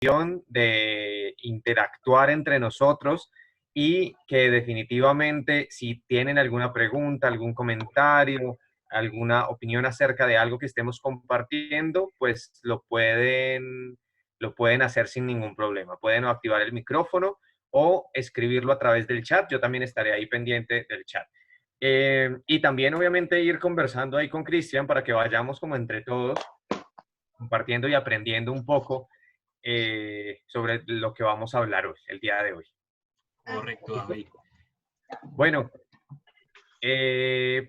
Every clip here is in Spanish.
de interactuar entre nosotros y que definitivamente si tienen alguna pregunta, algún comentario, alguna opinión acerca de algo que estemos compartiendo, pues lo pueden hacer sin ningún problema. Pueden activar el micrófono o escribirlo a través del chat. Yo también estaré ahí pendiente del chat. Y también obviamente ir conversando ahí con Cristian para que vayamos como entre todos compartiendo y aprendiendo un poco sobre lo que vamos a hablar hoy, el día de hoy. Correcto, David. Bueno,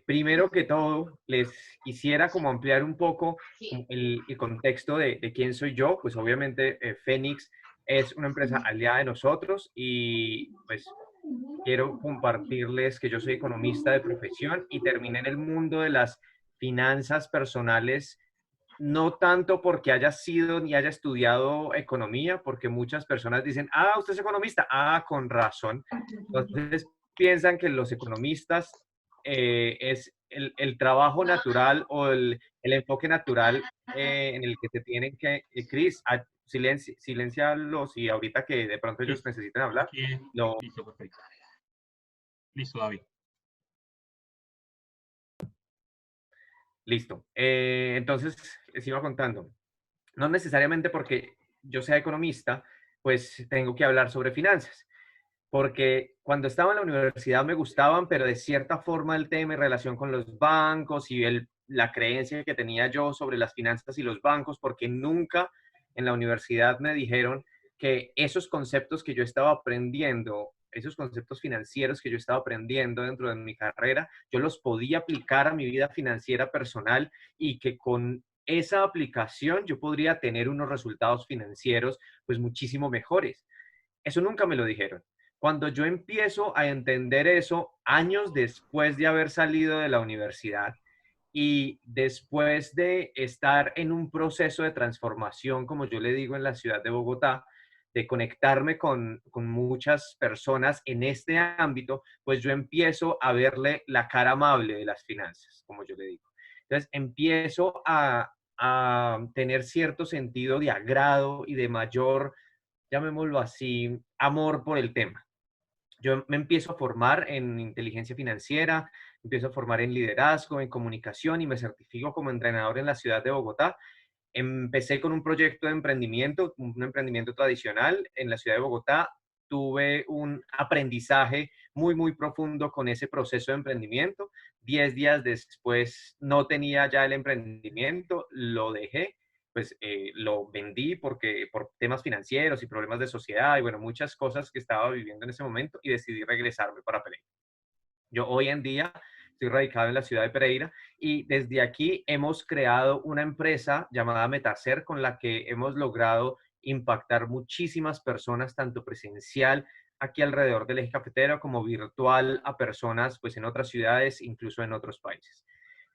primero que todo, les quisiera como ampliar un poco el contexto de quién soy yo. Pues obviamente Fénix es una empresa aliada de nosotros y pues quiero compartirles que yo soy economista de profesión y terminé en el mundo de las finanzas personales, no tanto porque haya sido ni haya estudiado economía, porque muchas personas dicen, ah, usted es economista, ah, con razón. Entonces piensan que los economistas es el trabajo natural o el enfoque natural en el que te tienen que, Cris, silenciarlos y ahorita que de pronto ellos necesitan hablar, Listo, perfecto. Listo, David. Listo. Entonces, les iba contando. No necesariamente porque yo sea economista, pues tengo que hablar sobre finanzas. Porque cuando estaba en la universidad me gustaban, pero de cierta forma el tema en relación con los bancos y la creencia que tenía yo sobre las finanzas y los bancos, porque nunca en la universidad me dijeron que esos conceptos que yo estaba aprendiendo, esos conceptos financieros que yo estaba aprendiendo dentro de mi carrera, yo los podía aplicar a mi vida financiera personal y que con esa aplicación yo podría tener unos resultados financieros pues muchísimo mejores. Eso nunca me lo dijeron. Cuando yo empiezo a entender eso, años después de haber salido de la universidad y después de estar en un proceso de transformación, como yo le digo, en la ciudad de Bogotá, de conectarme con muchas personas en este ámbito, pues yo empiezo a verle la cara amable de las finanzas, como yo le digo. Entonces empiezo a tener cierto sentido de agrado y de mayor, llamémoslo así, amor por el tema. Yo me empiezo a formar en inteligencia financiera, empiezo a formar en liderazgo, en comunicación y me certifico como entrenador en la ciudad de Bogotá. Empecé con un proyecto de emprendimiento, un emprendimiento tradicional en la ciudad de Bogotá. Tuve un aprendizaje muy, muy profundo con ese proceso de emprendimiento. 10 días después no tenía ya el emprendimiento, lo dejé, pues lo vendí porque por temas financieros y problemas de sociedad y bueno, muchas cosas que estaba viviendo en ese momento y decidí regresarme para Pereira. Yo hoy en día estoy radicado en la ciudad de Pereira y desde aquí hemos creado una empresa llamada Metacer con la que hemos logrado impactar muchísimas personas, tanto presencial aquí alrededor del eje cafetero como virtual a personas pues en otras ciudades, incluso en otros países.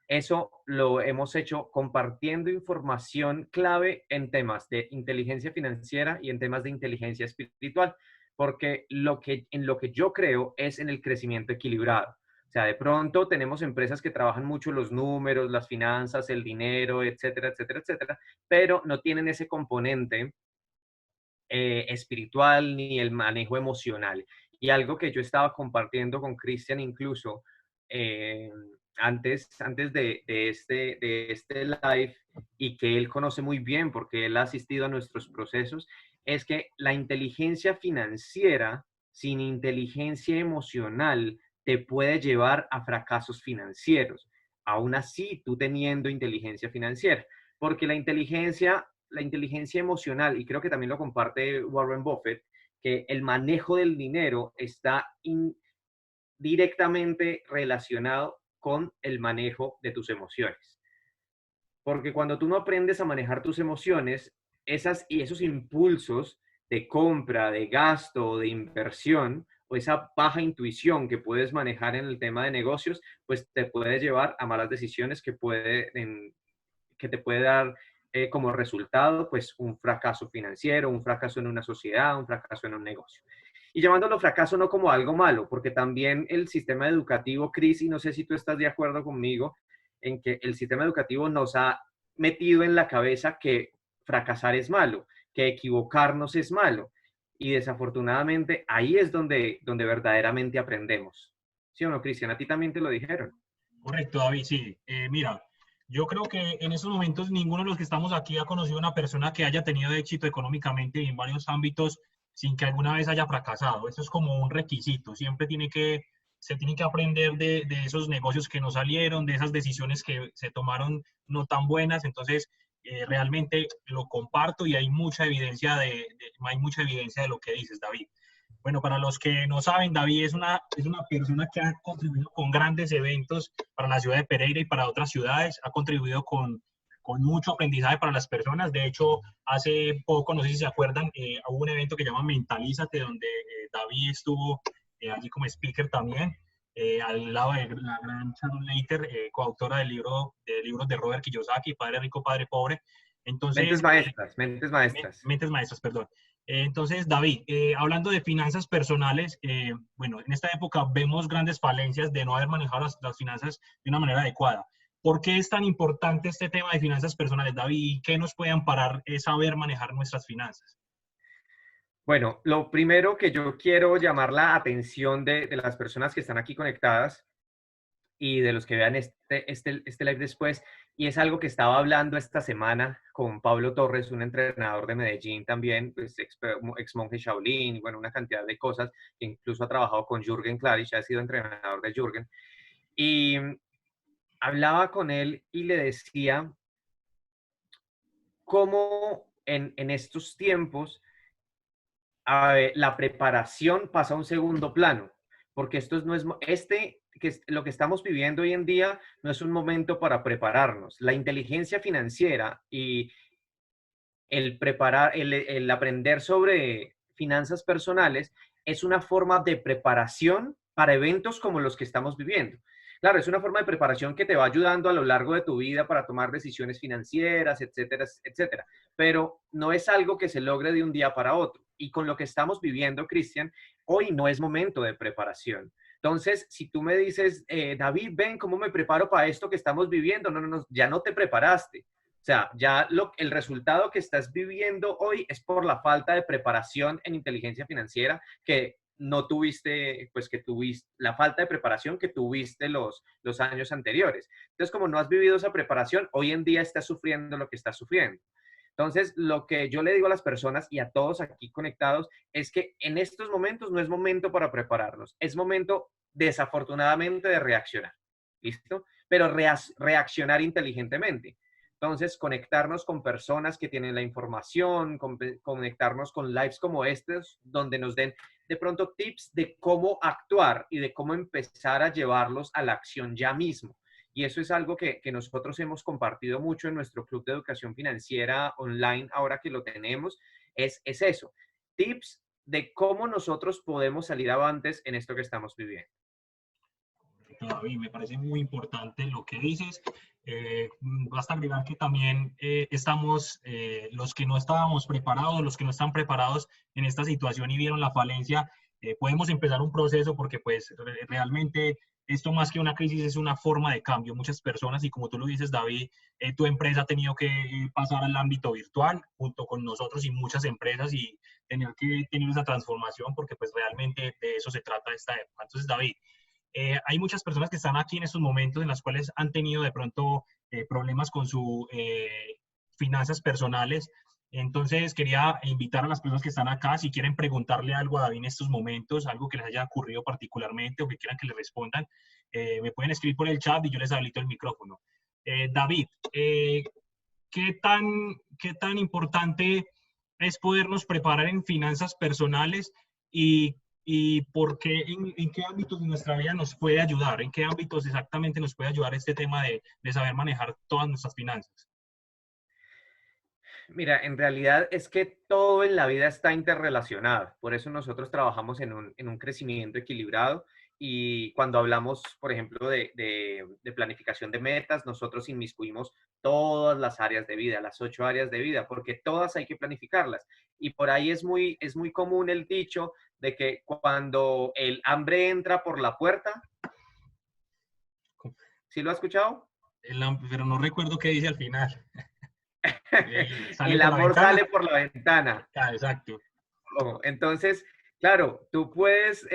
Eso lo hemos hecho compartiendo información clave en temas de inteligencia financiera y en temas de inteligencia espiritual, porque en lo que yo creo es en el crecimiento equilibrado. O sea, de pronto tenemos empresas que trabajan mucho los números, las finanzas, el dinero, etcétera, etcétera, etcétera, pero no tienen ese componente espiritual ni el manejo emocional. Y algo que yo estaba compartiendo con Cristian incluso eh, antes de este live y que él conoce muy bien porque él ha asistido a nuestros procesos, es que la inteligencia financiera sin inteligencia emocional te puede llevar a fracasos financieros. Aún así, tú teniendo inteligencia financiera, porque la inteligencia emocional, y creo que también lo comparte Warren Buffett, que el manejo del dinero está directamente relacionado con el manejo de tus emociones. Porque cuando tú no aprendes a manejar tus emociones, esos impulsos de compra, de gasto, de inversión, o esa baja intuición que puedes manejar en el tema de negocios, pues te puede llevar a malas decisiones que te puede dar como resultado pues un fracaso financiero, un fracaso en una sociedad, un fracaso en un negocio. Y llamándolo fracaso no como algo malo, porque también el sistema educativo, Cris, y no sé si tú estás de acuerdo conmigo, en que el sistema educativo nos ha metido en la cabeza que fracasar es malo, que equivocarnos es malo. Y desafortunadamente ahí es donde verdaderamente aprendemos. ¿Sí o no, Cristian? A ti también te lo dijeron. Correcto, David, sí. Mira, yo creo que en estos momentos ninguno de los que estamos aquí ha conocido una persona que haya tenido éxito económicamente en varios ámbitos sin que alguna vez haya fracasado. Eso es como un requisito. Se tiene que aprender de esos negocios que no salieron, de esas decisiones que se tomaron no tan buenas. Entonces, realmente lo comparto y hay mucha evidencia de lo que dices, David. Bueno, para los que no saben, David es una persona que ha contribuido con grandes eventos para la ciudad de Pereira y para otras ciudades, ha contribuido con mucho aprendizaje para las personas. De hecho, hace poco, no sé si se acuerdan, hubo un evento que se llama Mentalízate, donde David estuvo allí como speaker también, al lado de la gran Sharon Leiter, coautora de libros de Robert Kiyosaki, Padre Rico, Padre Pobre. Entonces, Mentes maestras. mentes maestras, perdón. Entonces, David, hablando de finanzas personales, bueno, en esta época vemos grandes falencias de no haber manejado las finanzas de una manera adecuada. ¿Por qué es tan importante este tema de finanzas personales, David? ¿Y qué nos puede amparar es saber manejar nuestras finanzas? Bueno, lo primero que yo quiero llamar la atención de las personas que están aquí conectadas y de los que vean este live después, y es algo que estaba hablando esta semana con Pablo Torres, un entrenador de Medellín también, pues ex monje Shaolin, y bueno, una cantidad de cosas, que incluso ha trabajado con Jürgen Klarich, ha sido entrenador de Jürgen, y hablaba con él y le decía cómo en estos tiempos la preparación pasa a un segundo plano, porque esto no es, lo que estamos viviendo hoy en día no es un momento para prepararnos. La inteligencia financiera y el aprender sobre finanzas personales es una forma de preparación para eventos como los que estamos viviendo. Claro, es una forma de preparación que te va ayudando a lo largo de tu vida para tomar decisiones financieras, etcétera, etcétera. Pero no es algo que se logre de un día para otro. Y con lo que estamos viviendo, Cristian, hoy no es momento de preparación. Entonces, si tú me dices, David, ven, ¿cómo me preparo para esto que estamos viviendo? No, no, no, ya no te preparaste. O sea, ya el resultado que estás viviendo hoy es por la falta de preparación en inteligencia financiera que no tuviste, pues que tuviste, la falta de preparación que tuviste los años anteriores. Entonces, como no has vivido esa preparación, hoy en día estás sufriendo lo que estás sufriendo. Entonces, lo que yo le digo a las personas y a todos aquí conectados es que en estos momentos no es momento para prepararnos, es momento desafortunadamente de reaccionar. ¿Listo? Pero reaccionar inteligentemente. Entonces, conectarnos con personas que tienen la información, conectarnos con lives como estos, donde nos den de pronto tips de cómo actuar y de cómo empezar a llevarlos a la acción ya mismo. Y eso es algo que nosotros hemos compartido mucho en nuestro club de educación financiera online, ahora que lo tenemos, es eso. Tips de cómo nosotros podemos salir avantes en esto que estamos viviendo. David, me parece muy importante lo que dices. Basta agregar que también estamos, los que no estábamos preparados, los que no están preparados en esta situación y vieron la falencia, podemos empezar un proceso porque pues realmente esto más que una crisis es una forma de cambio. Muchas personas, y como tú lo dices, David, tu empresa ha tenido que pasar al ámbito virtual junto con nosotros y muchas empresas y tener que tener esa transformación porque pues realmente de eso se trata esta época. Entonces, David, hay muchas personas que están aquí en estos momentos en las cuales han tenido de pronto problemas con sus finanzas personales. Entonces, quería invitar a las personas que están acá, si quieren preguntarle algo a David en estos momentos, algo que les haya ocurrido particularmente o que quieran que le respondan, me pueden escribir por el chat y yo les habilito el micrófono. David, ¿qué tan importante es podernos preparar en finanzas personales y por qué, en qué ámbitos de nuestra vida nos puede ayudar? ¿En qué ámbitos exactamente nos puede ayudar este tema de saber manejar todas nuestras finanzas? Mira, en realidad es que todo en la vida está interrelacionado. Por eso nosotros trabajamos en un crecimiento equilibrado y cuando hablamos, por ejemplo, de planificación de metas, nosotros inmiscuimos todas las áreas de vida, las 8 áreas de vida, porque todas hay que planificarlas. Y por ahí es muy común el dicho de que cuando el hambre entra por la puerta, ¿sí lo has escuchado? Pero no recuerdo qué dice al final. Sale El por la amor ventana. sale por la ventana. Ah, exacto. Ojo, entonces, claro, tú puedes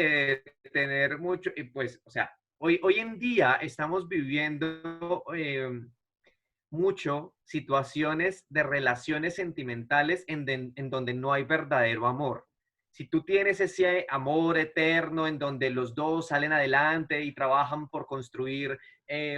tener mucho, y pues, o sea, hoy en día estamos viviendo mucho situaciones de relaciones sentimentales en donde no hay verdadero amor. Si tú tienes ese amor eterno en donde los dos salen adelante y trabajan por construir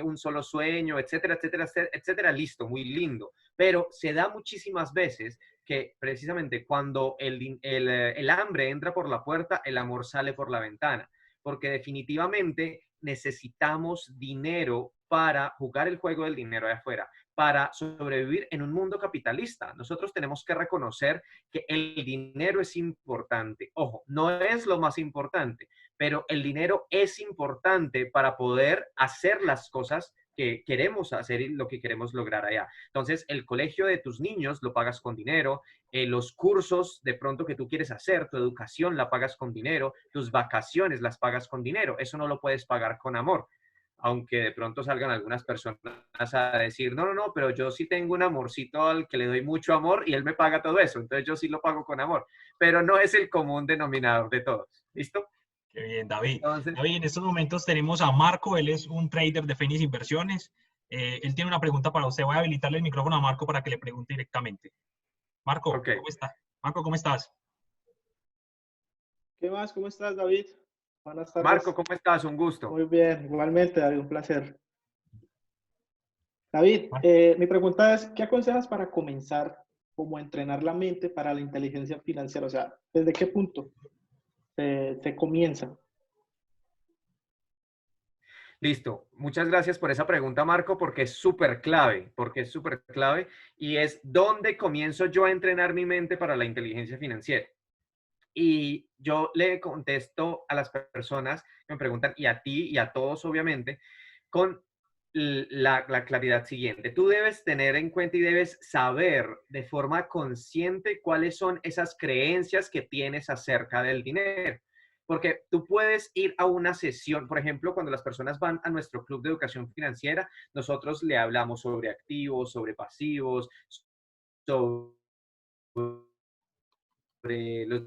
un solo sueño, etcétera, etcétera, etcétera, listo, muy lindo. Pero se da muchísimas veces que precisamente cuando el hambre entra por la puerta, el amor sale por la ventana, porque definitivamente necesitamos dinero para jugar el juego del dinero de afuera, para sobrevivir en un mundo capitalista. Nosotros tenemos que reconocer que el dinero es importante. Ojo, no es lo más importante, pero el dinero es importante para poder hacer las cosas que queremos hacer y lo que queremos lograr allá. Entonces, el colegio de tus niños lo pagas con dinero, los cursos de pronto que tú quieres hacer, tu educación la pagas con dinero, tus vacaciones las pagas con dinero. Eso no lo puedes pagar con amor, aunque de pronto salgan algunas personas a decir, no, no, no, pero yo sí tengo un amorcito al que le doy mucho amor y él me paga todo eso, entonces yo sí lo pago con amor, pero no es el común denominador de todos. ¿Listo? Qué bien, David. Entonces, David, en estos momentos tenemos a Marco, él es un trader de Fénix Inversiones. Él tiene una pregunta para usted. Voy a habilitarle el micrófono a Marco para que le pregunte directamente. Marco, ok. ¿cómo está? Marco, ¿cómo estás? ¿Qué más? ¿Cómo estás, David? Buenas Marco, tardes. ¿cómo estás? Un gusto. Muy bien, igualmente, David, un placer. David, Mar- mi pregunta es, ¿qué aconsejas para comenzar como entrenar la mente para la inteligencia financiera? O sea, ¿desde qué punto se comienza? Listo. Muchas gracias por esa pregunta, Marco, porque es súper clave y es ¿dónde comienzo yo a entrenar mi mente para la inteligencia financiera? Y yo le contesto a las personas que me preguntan, y a ti y a todos, obviamente, con la claridad siguiente. Tú debes tener en cuenta y debes saber de forma consciente cuáles son esas creencias que tienes acerca del dinero. Porque tú puedes ir a una sesión, por ejemplo, cuando las personas van a nuestro club de educación financiera, nosotros le hablamos sobre activos, sobre pasivos, sobre los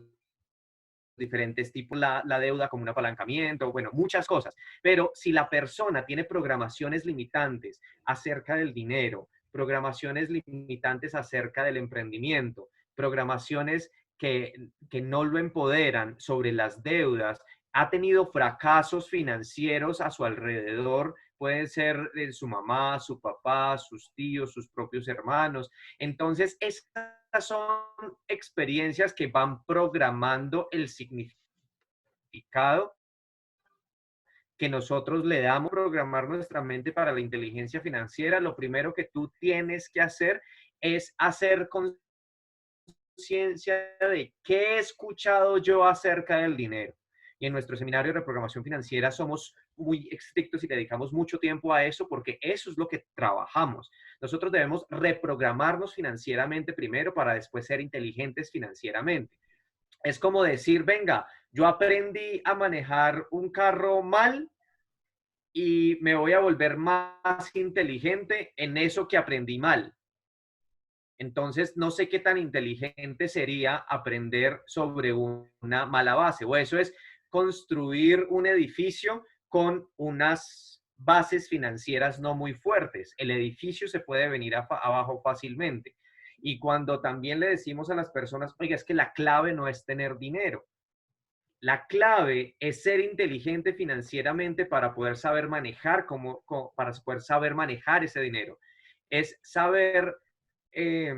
diferentes tipos, la deuda como un apalancamiento, bueno, muchas cosas. Pero si la persona tiene programaciones limitantes acerca del dinero, programaciones limitantes acerca del emprendimiento, programaciones que no lo empoderan sobre las deudas, ha tenido fracasos financieros a su alrededor, puede ser de su mamá, su papá, sus tíos, sus propios hermanos. Entonces, estas son experiencias que van programando el significado que nosotros le damos a programar nuestra mente para la inteligencia financiera. Lo primero que tú tienes que hacer es hacer conciencia de qué he escuchado yo acerca del dinero. Y en nuestro seminario de reprogramación financiera somos muy estrictos y dedicamos mucho tiempo a eso porque eso es lo que trabajamos. Nosotros debemos reprogramarnos financieramente primero para después ser inteligentes financieramente. Es como decir, venga, yo aprendí a manejar un carro mal y me voy a volver más inteligente en eso que aprendí mal. Entonces, no sé qué tan inteligente sería aprender sobre una mala base. O eso es construir un edificio con unas bases financieras no muy fuertes. El edificio se puede venir abajo fácilmente. Y cuando también le decimos a las personas, oiga, es que la clave no es tener dinero. La clave es ser inteligente financieramente para poder saber manejar para poder saber manejar ese dinero. Es saber eh,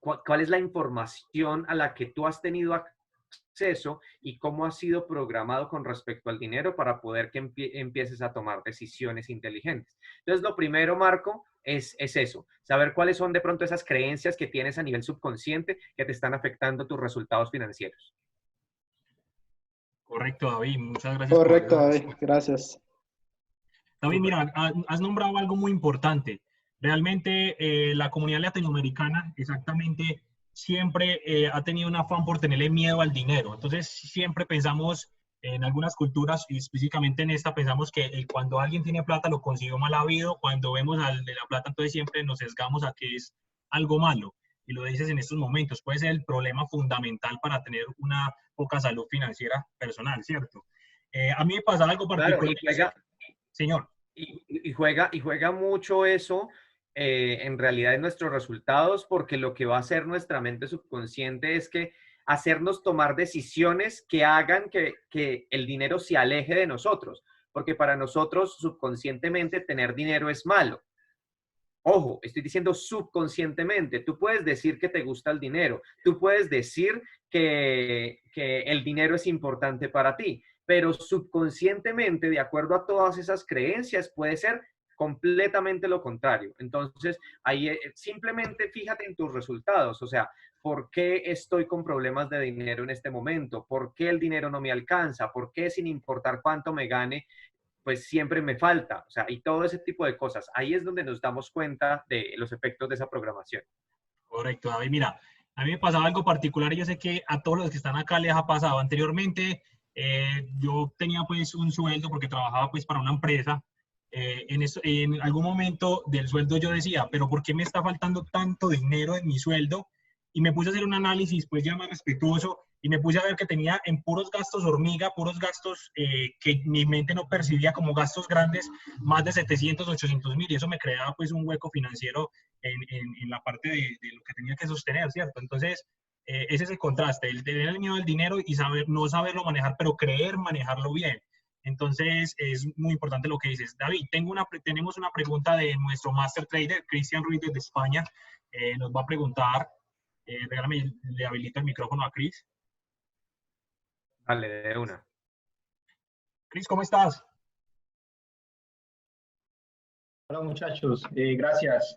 cuál es la información a la que tú has tenido acceso y cómo has sido programado con respecto al dinero para poder que empieces a tomar decisiones inteligentes. Entonces, lo primero, Marco, es eso, saber cuáles son de pronto esas creencias que tienes a nivel subconsciente que te están afectando tus resultados financieros. Correcto, David. Muchas gracias por Correcto, esa David, respuesta. gracias. David, Súper. mira, has nombrado algo muy importante. Realmente la comunidad latinoamericana exactamente siempre ha tenido un afán por tenerle miedo al dinero. Entonces siempre pensamos en algunas culturas y específicamente en esta pensamos que cuando alguien tiene plata lo consiguió mal habido. Cuando vemos al de la plata entonces siempre nos sesgamos a que es algo malo. Y lo dices en estos momentos, puede ser el problema fundamental para tener una poca salud financiera personal, ¿cierto? A mí me pasa algo Claro, particular. Señor. Y juega mucho eso en realidad en nuestros resultados, porque lo que va a hacer nuestra mente subconsciente es que hacernos tomar decisiones que hagan que el dinero se aleje de nosotros, porque para nosotros subconscientemente tener dinero es malo. Ojo, estoy diciendo subconscientemente. Tú puedes decir que te gusta el dinero, tú puedes decir que el dinero es importante para ti, pero subconscientemente, de acuerdo a todas esas creencias, puede ser completamente lo contrario. Entonces, ahí simplemente fíjate en tus resultados, o sea, ¿por qué estoy con problemas de dinero en este momento? ¿Por qué el dinero no me alcanza? ¿Por qué sin importar cuánto me gane, pues siempre me falta? O sea, y todo ese tipo de cosas. Ahí es donde nos damos cuenta de los efectos de esa programación. Correcto, David. Mira, a mí me pasaba algo particular y yo sé que a todos los que están acá les ha pasado. Anteriormente, yo tenía pues un sueldo porque trabajaba pues para una empresa. En algún momento del sueldo yo decía, pero ¿por qué me está faltando tanto dinero en mi sueldo? Y me puse a hacer un análisis pues ya más respetuoso y me puse a ver que tenía en puros gastos hormiga, puros gastos que mi mente no percibía como gastos grandes, más de 700, 800 mil, y eso me creaba pues un hueco financiero en la parte de lo que tenía que sostener, ¿cierto? Entonces, ese es el contraste, el tener el miedo al dinero y saber, no saberlo manejar, pero creer manejarlo bien. Entonces, es muy importante lo que dices. David, tenemos una pregunta de nuestro Master Trader, Cristian Ruiz desde España. Nos va a preguntar, regálame, le habilito el micrófono a Cris. Dale, de una. Cris, ¿cómo estás? Hola muchachos, gracias.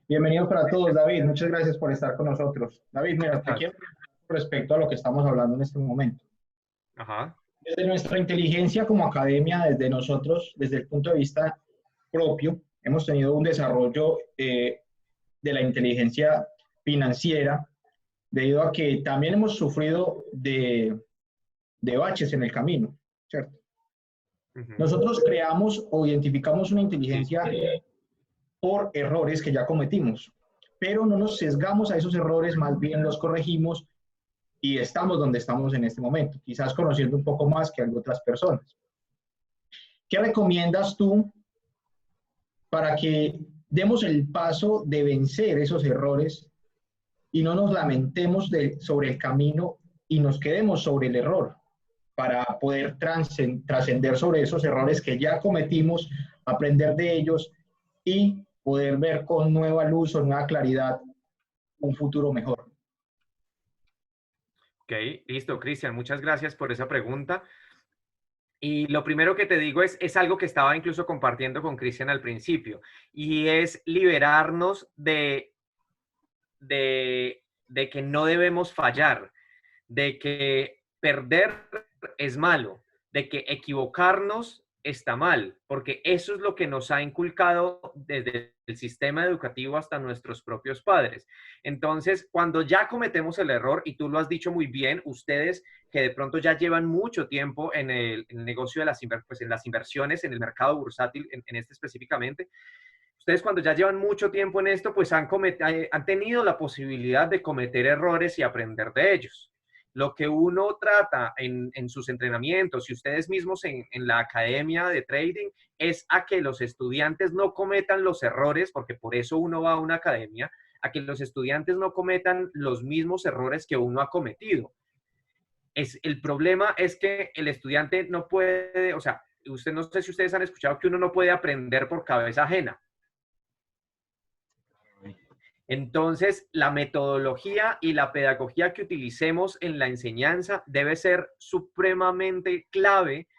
Bienvenido para todos, David. Muchas gracias por estar con nosotros. David, mira, te quiero preguntar respecto a lo que estamos hablando en este momento. Ajá. Desde nuestra inteligencia como academia, desde nosotros, desde el punto de vista propio, hemos tenido un desarrollo de la inteligencia financiera debido a que también hemos sufrido de baches en el camino, ¿cierto? Nosotros creamos o identificamos una inteligencia por errores que ya cometimos, pero no nos sesgamos a esos errores, más bien los corregimos y estamos donde estamos en este momento, quizás conociendo un poco más que otras personas. ¿Qué recomiendas tú para que demos el paso de vencer esos errores y no nos lamentemos sobre el camino y nos quedemos sobre el error, para poder trascender sobre esos errores que ya cometimos, aprender de ellos y poder ver con nueva luz o nueva claridad un futuro mejor? Ok, listo, Cristian, muchas gracias por esa pregunta. Y lo primero que te digo es algo que estaba incluso compartiendo con Cristian al principio, y es liberarnos de que no debemos fallar, de que perder es malo, de que equivocarnos está mal, porque eso es lo que nos ha inculcado desde el sistema educativo hasta nuestros propios padres. Entonces, cuando ya cometemos el error, y tú lo has dicho muy bien, ustedes que de pronto ya llevan mucho tiempo en el negocio de pues en las inversiones, en el mercado bursátil, en este específicamente, ustedes cuando ya llevan mucho tiempo en esto, pues han tenido la posibilidad de cometer errores y aprender de ellos. Lo que uno trata en sus entrenamientos y ustedes mismos en la academia de trading es a que los estudiantes no cometan los errores, porque por eso uno va a una academia, a que los estudiantes no cometan los mismos errores que uno ha cometido. El problema es que el estudiante no puede, o sea, no sé si ustedes han escuchado que uno no puede aprender por cabeza ajena. Entonces, la metodología y la pedagogía que utilicemos en la enseñanza debe ser supremamente clave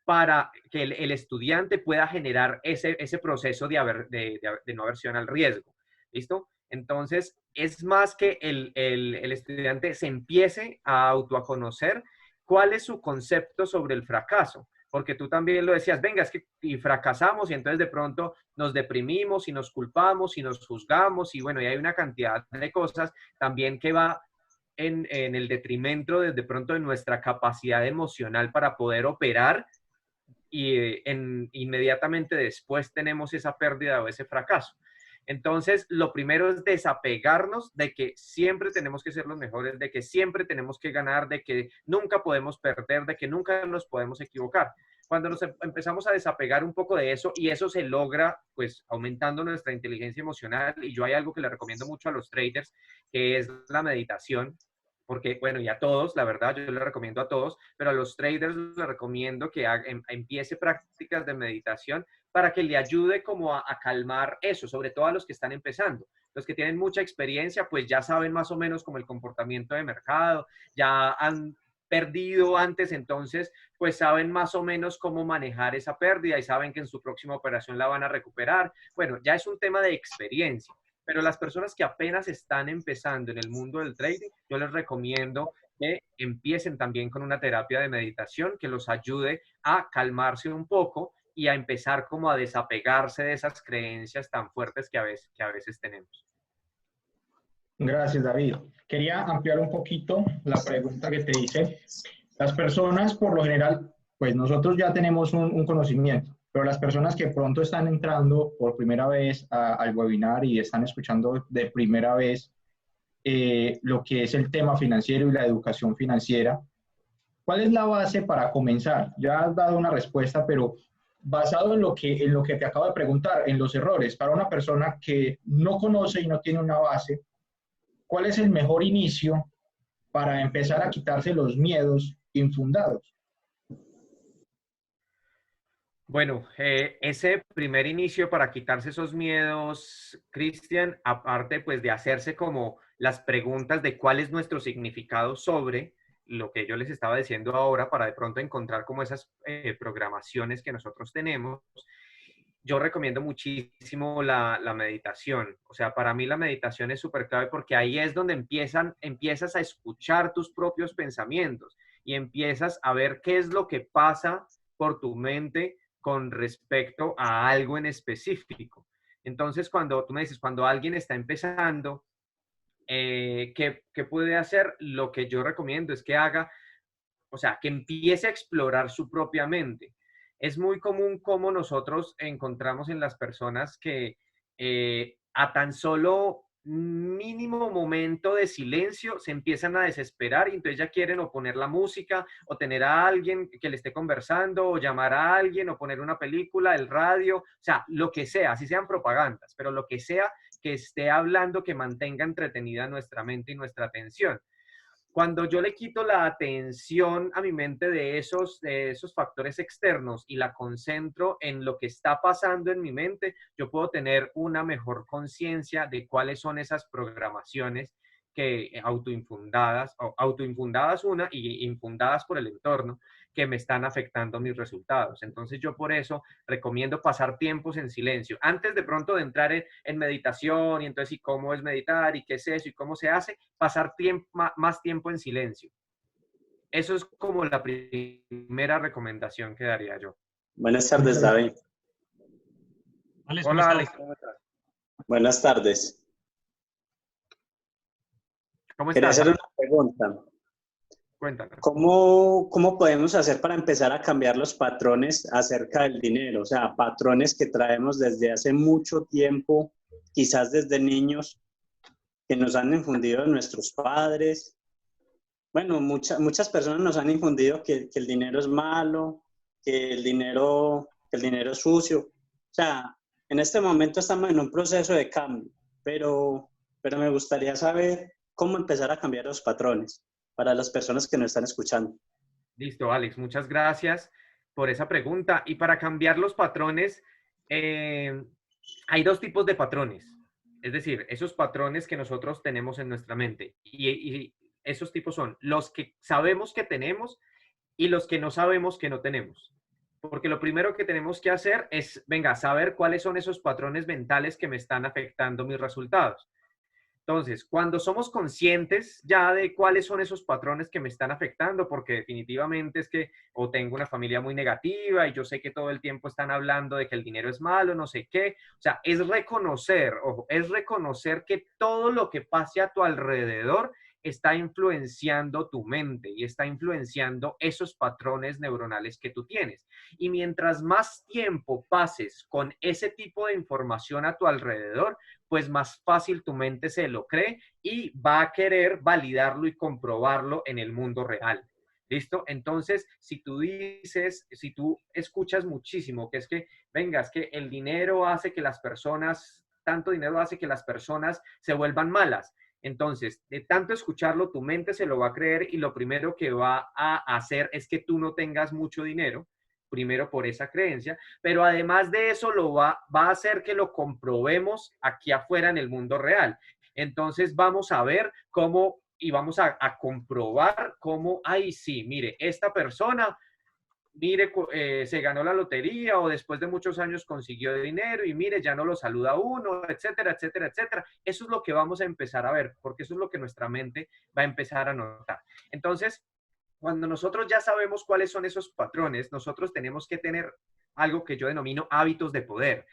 para que el estudiante pueda generar ese proceso de no aversión al riesgo. ¿Listo? Entonces, es más que el estudiante se empiece a autoconocer cuál es su concepto sobre el fracaso. Porque tú también lo decías, venga, es que y fracasamos y entonces de pronto nos deprimimos y nos culpamos y nos juzgamos y bueno, y hay una cantidad de cosas también que va en el detrimento de pronto de nuestra capacidad emocional para poder operar y inmediatamente después tenemos esa pérdida o ese fracaso. Entonces, lo primero es desapegarnos de que siempre tenemos que ser los mejores, de que siempre tenemos que ganar, de que nunca podemos perder, de que nunca nos podemos equivocar. Cuando nos empezamos a desapegar un poco de eso, y eso se logra pues aumentando nuestra inteligencia emocional, y yo hay algo que le recomiendo mucho a los traders, que es la meditación, porque bueno, y a todos, la verdad, yo le recomiendo a todos, pero a los traders les recomiendo que empiece prácticas de meditación para que le ayude como a calmar eso, sobre todo a los que están empezando. Los que tienen mucha experiencia, pues ya saben más o menos como el comportamiento de mercado, ya han perdido antes, entonces pues saben más o menos cómo manejar esa pérdida y saben que en su próxima operación la van a recuperar. Bueno, ya es un tema de experiencia, pero las personas que apenas están empezando en el mundo del trading, yo les recomiendo que empiecen también con una terapia de meditación que los ayude a calmarse un poco y a empezar como a desapegarse de esas creencias tan fuertes que a veces tenemos. Gracias, David. Quería ampliar un poquito la pregunta que te hice. Las personas, por lo general, pues nosotros ya tenemos un conocimiento, pero las personas que pronto están entrando por primera vez al webinar y están escuchando de primera vez lo que es el tema financiero y la educación financiera, ¿cuál es la base para comenzar? Ya has dado una respuesta, pero basado en lo que te acabo de preguntar, en los errores, para una persona que no conoce y no tiene una base, ¿cuál es el mejor inicio para empezar a quitarse los miedos infundados? Bueno, ese primer inicio para quitarse esos miedos, Cristian, aparte pues de hacerse como las preguntas de cuál es nuestro significado sobre lo que yo les estaba diciendo ahora, para de pronto encontrar como esas programaciones que nosotros tenemos, yo recomiendo muchísimo la meditación. O sea, para mí la meditación es súper clave porque ahí es donde empiezas a escuchar tus propios pensamientos y empiezas a ver qué es lo que pasa por tu mente con respecto a algo en específico. Entonces, cuando tú me dices, cuando alguien está empezando, ¿qué puede hacer? Lo que yo recomiendo es que haga, o sea, que empiece a explorar su propia mente. Es muy común como nosotros encontramos en las personas que a tan solo mínimo momento de silencio se empiezan a desesperar y entonces ya quieren o poner la música o tener a alguien que le esté conversando o llamar a alguien o poner una película, el radio, o sea, lo que sea, así sean propagandas, pero lo que sea que esté hablando que mantenga entretenida nuestra mente y nuestra atención. Cuando yo le quito la atención a mi mente de esos factores externos y la concentro en lo que está pasando en mi mente, yo puedo tener una mejor conciencia de cuáles son esas programaciones que autoinfundadas una y infundadas por el entorno que me están afectando mis resultados. Entonces yo por eso recomiendo pasar tiempos en silencio. Antes de pronto de entrar en meditación y entonces y cómo es meditar y qué es eso y cómo se hace, pasar más tiempo en silencio. Eso es como la primera recomendación que daría yo. Buenas tardes, David. Alex, Hola, Alex, ¿cómo estás? Buenas tardes. ¿Cómo Quería estás? hacer una pregunta. Cuéntanos. ¿Cómo podemos hacer para empezar a cambiar los patrones acerca del dinero? O sea, patrones que traemos desde hace mucho tiempo, quizás desde niños, que nos han infundido nuestros padres. Bueno, muchas personas nos han infundido que el dinero es malo, que el dinero es sucio. O sea, en este momento estamos en un proceso de cambio, pero me gustaría saber cómo empezar a cambiar los patrones para las personas que nos están escuchando. Listo, Alex, muchas gracias por esa pregunta. Y para cambiar los patrones, hay dos tipos de patrones. Es decir, esos patrones que nosotros tenemos en nuestra mente. Y esos tipos son los que sabemos que tenemos y los que no sabemos que no tenemos. Porque lo primero que tenemos que hacer es, venga, saber cuáles son esos patrones mentales que me están afectando mis resultados. Entonces, cuando somos conscientes ya de cuáles son esos patrones que me están afectando, porque definitivamente es que o tengo una familia muy negativa y yo sé que todo el tiempo están hablando de que el dinero es malo, no sé qué. O sea, es reconocer, ojo, es reconocer que todo lo que pase a tu alrededor está influenciando tu mente y está influenciando esos patrones neuronales que tú tienes. Y mientras más tiempo pases con ese tipo de información a tu alrededor, pues más fácil tu mente se lo cree y va a querer validarlo y comprobarlo en el mundo real. ¿Listo? Entonces, si tú dices, si tú escuchas muchísimo, que es que, venga, es que el dinero hace que las personas, tanto dinero hace que las personas se vuelvan malas. Entonces, de tanto escucharlo, tu mente se lo va a creer y lo primero que va a hacer es que tú no tengas mucho dinero, primero por esa creencia, pero además de eso va a hacer que lo comprobemos aquí afuera en el mundo real. Entonces, vamos a ver cómo y vamos a comprobar cómo, ay, sí, mire, esta persona, mire, se ganó la lotería o después de muchos años consiguió dinero y mire, ya no lo saluda uno, etcétera, etcétera, etcétera. Eso es lo que vamos a empezar a ver, porque eso es lo que nuestra mente va a empezar a notar. Entonces, cuando nosotros ya sabemos cuáles son esos patrones, nosotros tenemos que tener algo que yo denomino hábitos de poder.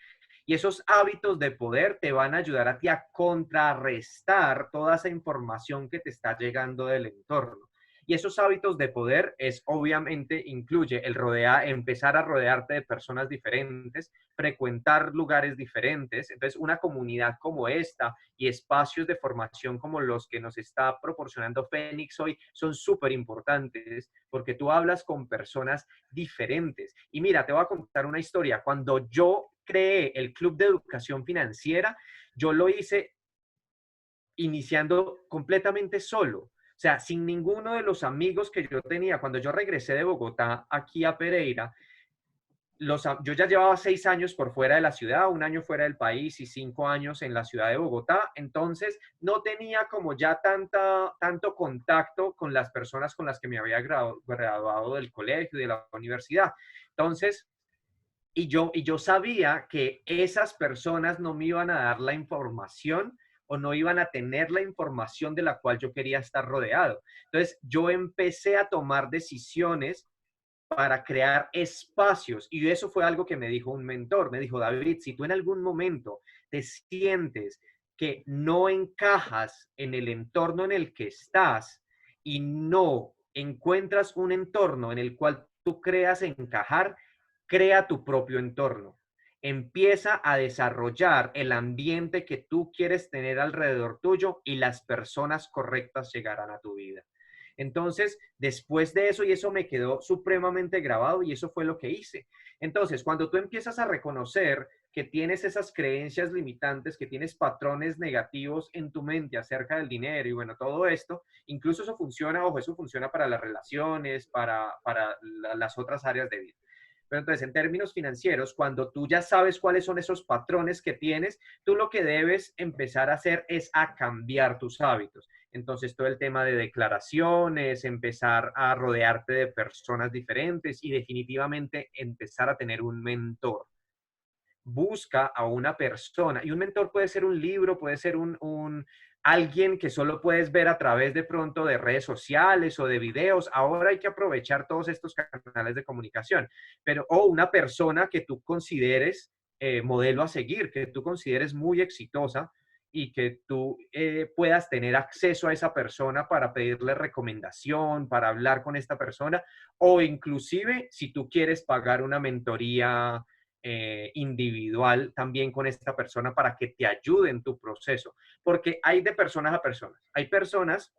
Y esos hábitos de poder te van a ayudar a ti a contrarrestar toda esa información que te está llegando del entorno. Y esos hábitos de poder obviamente incluye empezar a rodearte de personas diferentes, frecuentar lugares diferentes. Entonces, una comunidad como esta y espacios de formación como los que nos está proporcionando Fénix hoy son súper importantes porque tú hablas con personas diferentes. Y mira, te voy a contar una historia. Cuando yo creé el Club de Educación Financiera, yo lo hice iniciando completamente solo. O sea, sin ninguno de los amigos que yo tenía. Cuando yo regresé de Bogotá aquí a Pereira, yo ya llevaba 6 años por fuera de la ciudad, 1 año fuera del país y 5 años en la ciudad de Bogotá. Entonces, no tenía como ya tanto contacto con las personas con las que me había graduado del colegio y de la universidad. Entonces, y yo sabía que esas personas no me iban a dar la información o no iban a tener la información de la cual yo quería estar rodeado. Entonces, yo empecé a tomar decisiones para crear espacios. Y eso fue algo que me dijo un mentor. Me dijo, David, si tú en algún momento te sientes que no encajas en el entorno en el que estás y no encuentras un entorno en el cual tú creas encajar, crea tu propio entorno. Empieza a desarrollar el ambiente que tú quieres tener alrededor tuyo y las personas correctas llegarán a tu vida. Entonces, después de eso, y eso me quedó supremamente grabado y eso fue lo que hice. Entonces, cuando tú empiezas a reconocer que tienes esas creencias limitantes, que tienes patrones negativos en tu mente acerca del dinero y bueno, todo esto, incluso eso funciona, ojo, eso funciona para las relaciones, para las otras áreas de vida. Pero entonces, en términos financieros, cuando tú ya sabes cuáles son esos patrones que tienes, tú lo que debes empezar a hacer es a cambiar tus hábitos. Entonces, todo el tema de declaraciones, empezar a rodearte de personas diferentes y definitivamente empezar a tener un mentor. Busca a una persona, y un mentor puede ser un libro, puede ser alguien que solo puedes ver a través de pronto de redes sociales o de videos. Ahora hay que aprovechar todos estos canales de comunicación, o una persona que tú consideres modelo a seguir, que tú consideres muy exitosa y que tú puedas tener acceso a esa persona para pedirle recomendación, para hablar con esta persona, o inclusive si tú quieres pagar una mentoría individual también con esta persona para que te ayude en tu proceso, porque hay de personas a personas. Hay personas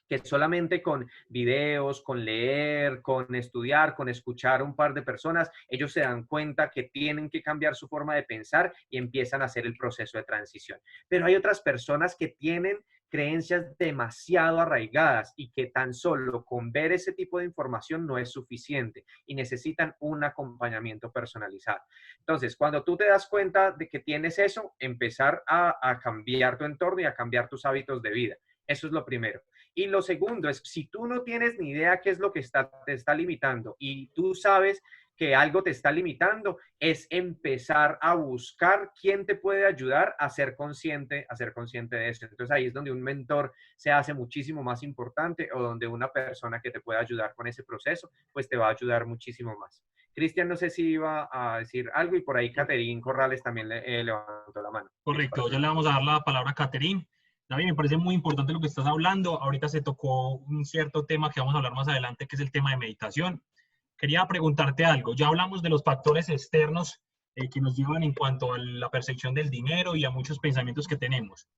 que solamente con videos, con leer, con estudiar, con escuchar un par de personas, ellos se dan cuenta que tienen que cambiar su forma de pensar y empiezan a hacer el proceso de transición. Pero hay otras personas que tienen creencias demasiado arraigadas y que tan solo con ver ese tipo de información no es suficiente y necesitan un acompañamiento personalizado. Entonces, cuando tú te das cuenta de que tienes eso, empezar a cambiar tu entorno y a cambiar tus hábitos de vida. Eso es lo primero. Y lo segundo es, si tú no tienes ni idea qué es lo que te está limitando y tú sabes que algo te está limitando, es empezar a buscar quién te puede ayudar a ser consciente de eso. Entonces ahí es donde un mentor se hace muchísimo más importante o donde una persona que te pueda ayudar con ese proceso, pues te va a ayudar muchísimo más. Cristian, no sé si iba a decir algo y por ahí Caterín Corrales también levantó la mano. Correcto, ya le vamos a dar la palabra a Caterín. David, me parece muy importante lo que estás hablando. Ahorita se tocó un cierto tema que vamos a hablar más adelante, que es el tema de meditación. Quería preguntarte algo. Ya hablamos de los factores externos que nos llevan en cuanto a la percepción del dinero y a muchos pensamientos que tenemos.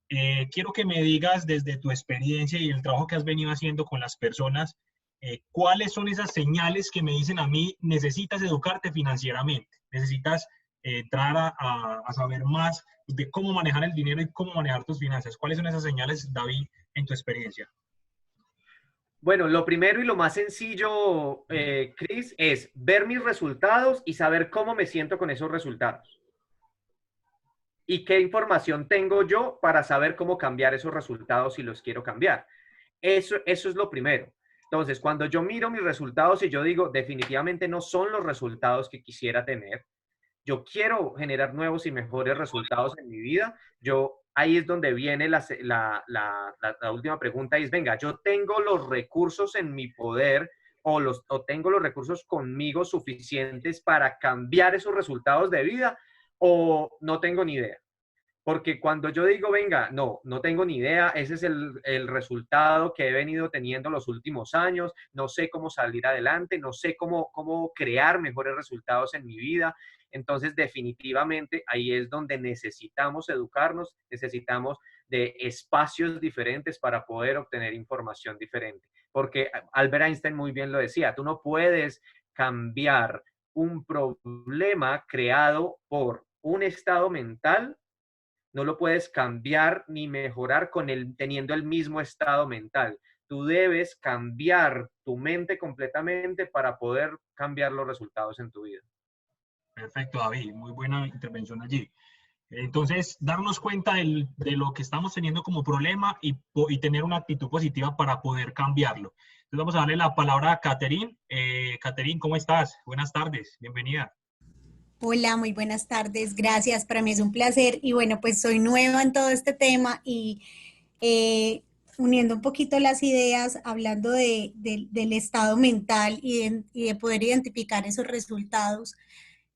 Quiero que me digas desde tu experiencia y el trabajo que has venido haciendo con las personas, cuáles son esas señales que me dicen a mí, necesitas educarte financieramente, necesitas entrar a saber más de cómo manejar el dinero y cómo manejar tus finanzas. ¿Cuáles son esas señales, David, en tu experiencia? Bueno, lo primero y lo más sencillo, Chris, es ver mis resultados y saber cómo me siento con esos resultados. Y qué información tengo yo para saber cómo cambiar esos resultados si los quiero cambiar. Eso es lo primero. Entonces, cuando yo miro mis resultados y yo digo, definitivamente no son los resultados que quisiera tener, yo quiero generar nuevos y mejores resultados en mi vida, ahí es donde viene la última pregunta, y es, venga, yo tengo los recursos en mi poder o tengo los recursos conmigo suficientes para cambiar esos resultados de vida o no tengo ni idea. Porque cuando yo digo, venga, no tengo ni idea, ese es el resultado que he venido teniendo los últimos años, no sé cómo salir adelante, no sé cómo crear mejores resultados en mi vida. Entonces, definitivamente, ahí es donde necesitamos educarnos, necesitamos de espacios diferentes para poder obtener información diferente. Porque Albert Einstein muy bien lo decía, tú no puedes cambiar un problema creado por un estado mental, no lo puedes cambiar ni mejorar teniendo el mismo estado mental. Tú debes cambiar tu mente completamente para poder cambiar los resultados en tu vida. Perfecto, David. Muy buena intervención allí. Entonces, darnos cuenta de lo que estamos teniendo como problema y tener una actitud positiva para poder cambiarlo. Entonces, vamos a darle la palabra a Catherine. Catherine, ¿cómo estás? Buenas tardes, bienvenida. Hola, muy buenas tardes. Gracias, para mí es un placer. Y bueno, pues soy nueva en todo este tema y uniendo un poquito las ideas, hablando del estado mental y de poder identificar esos resultados.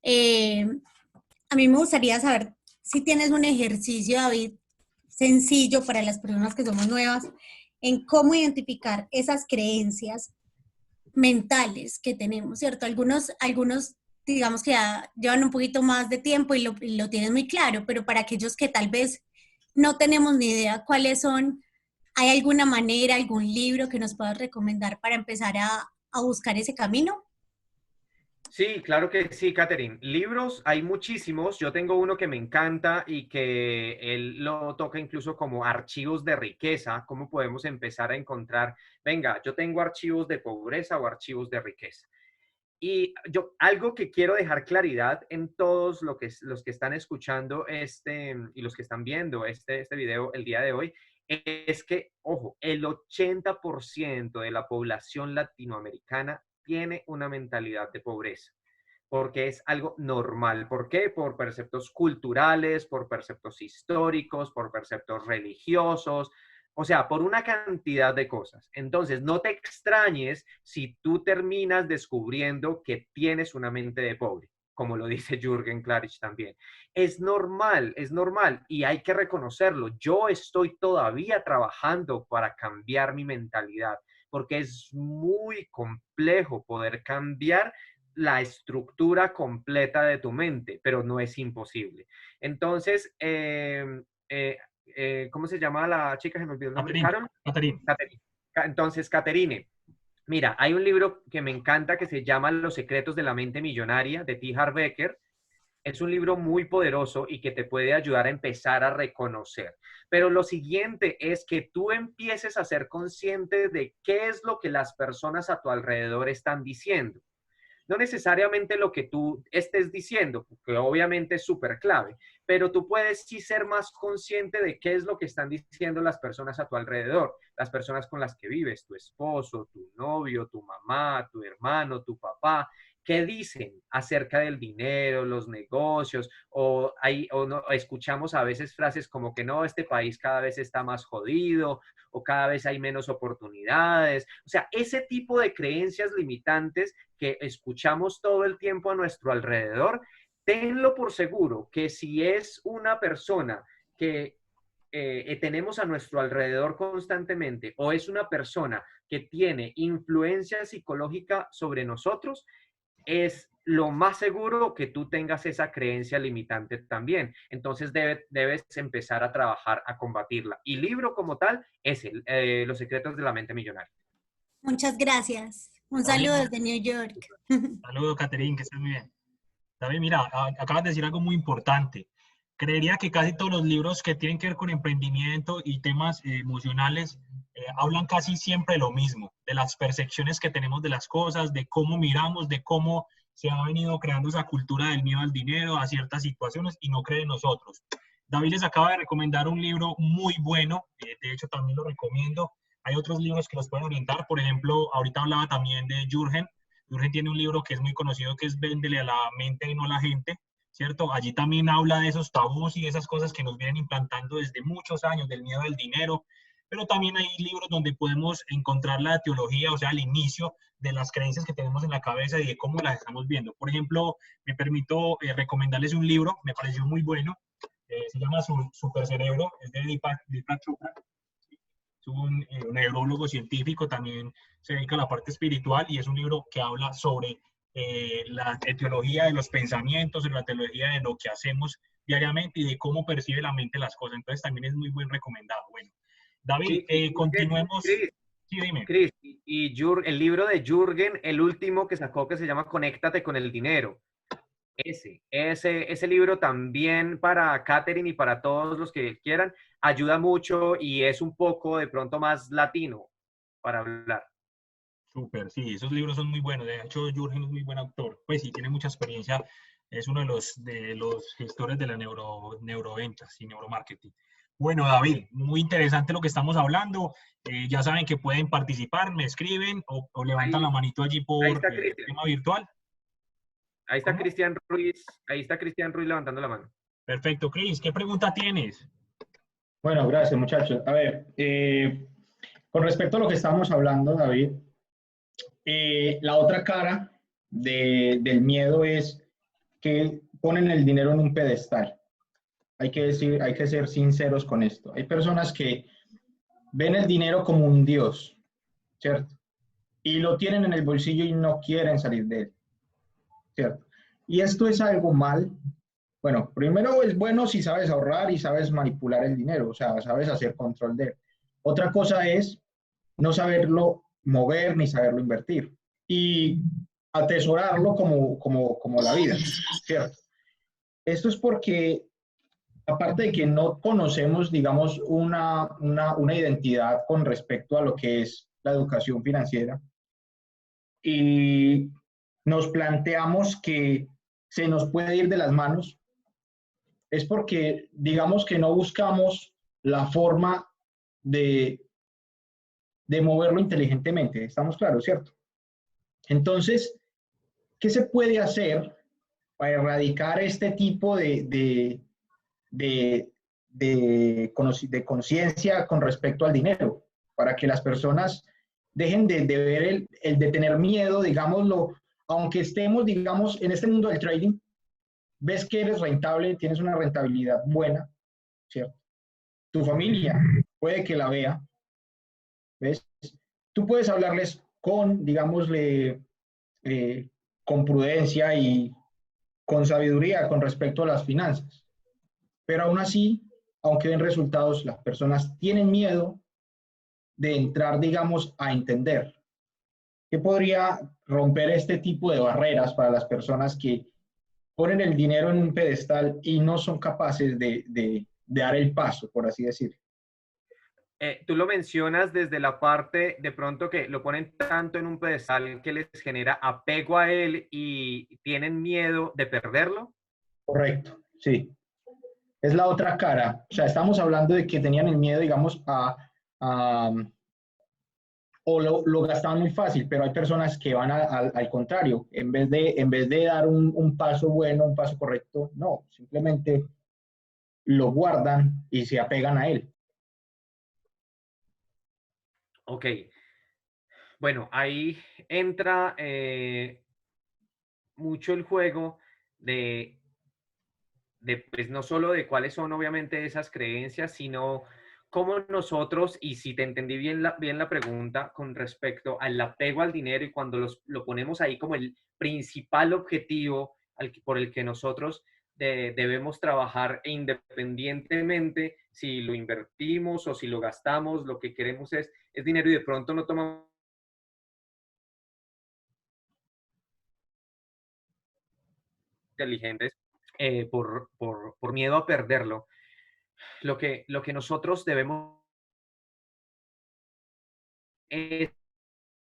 A mí me gustaría saber si tienes un ejercicio, David, sencillo para las personas que somos nuevas, en cómo identificar esas creencias mentales que tenemos, ¿cierto? Algunos digamos que ya llevan un poquito más de tiempo y lo tienen muy claro, pero para aquellos que tal vez no tenemos ni idea cuáles son, ¿hay alguna manera, algún libro que nos puedas recomendar para empezar a buscar ese camino? Sí, claro que sí, Catherine. Libros hay muchísimos. Yo tengo uno que me encanta y que él lo toca incluso como archivos de riqueza. ¿Cómo podemos empezar a encontrar? Venga, yo tengo archivos de pobreza o archivos de riqueza. Y algo que quiero dejar claridad en todos los que están escuchando y los que están viendo este video el día de hoy, es que, ojo, el 80% de la población latinoamericana tiene una mentalidad de pobreza, porque es algo normal. ¿Por qué? Por preceptos culturales, por preceptos históricos, por preceptos religiosos, o sea, por una cantidad de cosas. Entonces, no te extrañes si tú terminas descubriendo que tienes una mente de pobre, como lo dice Jürgen Klarich también. Es normal y hay que reconocerlo. Yo estoy todavía trabajando para cambiar mi mentalidad, porque es muy complejo poder cambiar la estructura completa de tu mente, pero no es imposible. Entonces, ¿cómo se llama la chica? Se me olvidó el nombre. ¿Carol? Catherine. Entonces, Catherine, mira, hay un libro que me encanta que se llama Los secretos de la mente millonaria, de T. Harv Eker. Es un libro muy poderoso y que te puede ayudar a empezar a reconocer. Pero lo siguiente es que tú empieces a ser consciente de qué es lo que las personas a tu alrededor están diciendo. No necesariamente lo que tú estés diciendo, porque obviamente es súper clave, pero tú puedes sí ser más consciente de qué es lo que están diciendo las personas a tu alrededor, las personas con las que vives, tu esposo, tu novio, tu mamá, tu hermano, tu papá. ¿Qué dicen acerca del dinero, los negocios? O no, escuchamos a veces frases como que no, este país cada vez está más jodido o cada vez hay menos oportunidades. O sea, ese tipo de creencias limitantes que escuchamos todo el tiempo a nuestro alrededor, tenlo por seguro que si es una persona que tenemos a nuestro alrededor constantemente o es una persona que tiene influencia psicológica sobre nosotros, es lo más seguro que tú tengas esa creencia limitante también. Entonces debes empezar a trabajar, a combatirla. Y libro como tal es Los secretos de la mente millonaria. Muchas gracias. Un David, saludo desde New York. saludos, Caterine, que estés muy bien. David, mira, acabas de decir algo muy importante. Creería que casi todos los libros que tienen que ver con emprendimiento y temas emocionales hablan casi siempre lo mismo, de las percepciones que tenemos de las cosas, de cómo miramos, de cómo se ha venido creando esa cultura del miedo al dinero, a ciertas situaciones y no cree en nosotros. David les acaba de recomendar un libro muy bueno, de hecho también lo recomiendo. Hay otros libros que los pueden orientar, por ejemplo, ahorita hablaba también de Jürgen. Jürgen tiene un libro que es muy conocido que es Véndele a la mente y no a la gente, ¿cierto? Allí también habla de esos tabús y de esas cosas que nos vienen implantando desde muchos años, del miedo al dinero, pero también hay libros donde podemos encontrar la teología, o sea, el inicio de las creencias que tenemos en la cabeza y de cómo las estamos viendo. Por ejemplo, me permito recomendarles un libro, me pareció muy bueno, se llama Super Cerebro, es de Deepak Chopra. Es un neurólogo científico, también se dedica a la parte espiritual y es un libro que habla sobre la etiología de los pensamientos, sobre la teología de lo que hacemos diariamente y de cómo percibe la mente las cosas. Entonces también es muy buen recomendado. Bueno, David, Sí, continuemos. Chris, Sí, dime. Chris, y el libro de Jürgen, el último que sacó, que se llama Conéctate con el dinero. Ese libro también para Catherine y para todos los que quieran, ayuda mucho y es un poco de pronto más latino para hablar. Súper, sí, esos libros son muy buenos. De hecho, Jürgen es muy buen autor. Pues sí, tiene mucha experiencia. Es uno de los gestores de la neuroventas y neuromarketing. Bueno, David, muy interesante lo que estamos hablando. Ya saben que pueden participar, me escriben o levantan la manito allí Ahí por está Cristian. tema virtual. Ahí está ¿Cómo? Cristian Ruiz levantando la mano. Perfecto, Cris, ¿qué pregunta tienes? Bueno, gracias, muchachos. A ver, con respecto a lo que estábamos hablando, David, la otra cara del miedo es que ponen el dinero en un pedestal. Hay que decir, hay que ser sinceros con esto. Hay personas que ven el dinero como un dios, ¿cierto? Y lo tienen en el bolsillo y no quieren salir de él, ¿cierto? Y esto es algo mal. Bueno, primero es bueno si sabes ahorrar y sabes manipular el dinero, o sea, sabes hacer control de él. Otra cosa es no saberlo mover ni saberlo invertir y atesorarlo como la vida, ¿cierto? Esto es porque, aparte de que no conocemos, digamos, una identidad con respecto a lo que es la educación financiera, y nos planteamos que se nos puede ir de las manos, es porque, digamos, que no buscamos la forma de, de moverlo inteligentemente. Estamos claros, ¿cierto? Entonces, ¿qué se puede hacer para erradicar este tipo de, de conciencia con respecto al dinero? Para que las personas dejen de ver el de tener miedo, digámoslo, aunque estemos, digamos, en este mundo del trading, ves que eres rentable, tienes una rentabilidad buena, ¿cierto? Tu familia puede que la vea, ¿ves? Tú puedes hablarles con, digámosle, con prudencia y con sabiduría con respecto a las finanzas. Pero aún así, aunque ven resultados, las personas tienen miedo de entrar, digamos, a entender. ¿Qué podría romper este tipo de barreras para las personas que ponen el dinero en un pedestal y no son capaces de dar el paso, por así decirlo? Tú lo mencionas desde la parte de pronto que lo ponen tanto en un pedestal que les genera apego a él y tienen miedo de perderlo. Correcto, sí. Es la otra cara. O sea, estamos hablando de que tenían el miedo, digamos, o lo gastaban muy fácil, pero hay personas que van al contrario. En vez de dar un paso bueno, un paso correcto, no, simplemente lo guardan y se apegan a él. Ok. Bueno, ahí entra mucho el juego pues, no solo de cuáles son obviamente esas creencias, sino cómo nosotros, y si te entendí bien la pregunta con respecto al apego al dinero y cuando lo ponemos ahí como el principal objetivo por el que nosotros debemos trabajar e independientemente si lo invertimos o si lo gastamos, lo que queremos es dinero y de pronto no tomamos inteligentes por miedo a perderlo. Lo que nosotros debemos es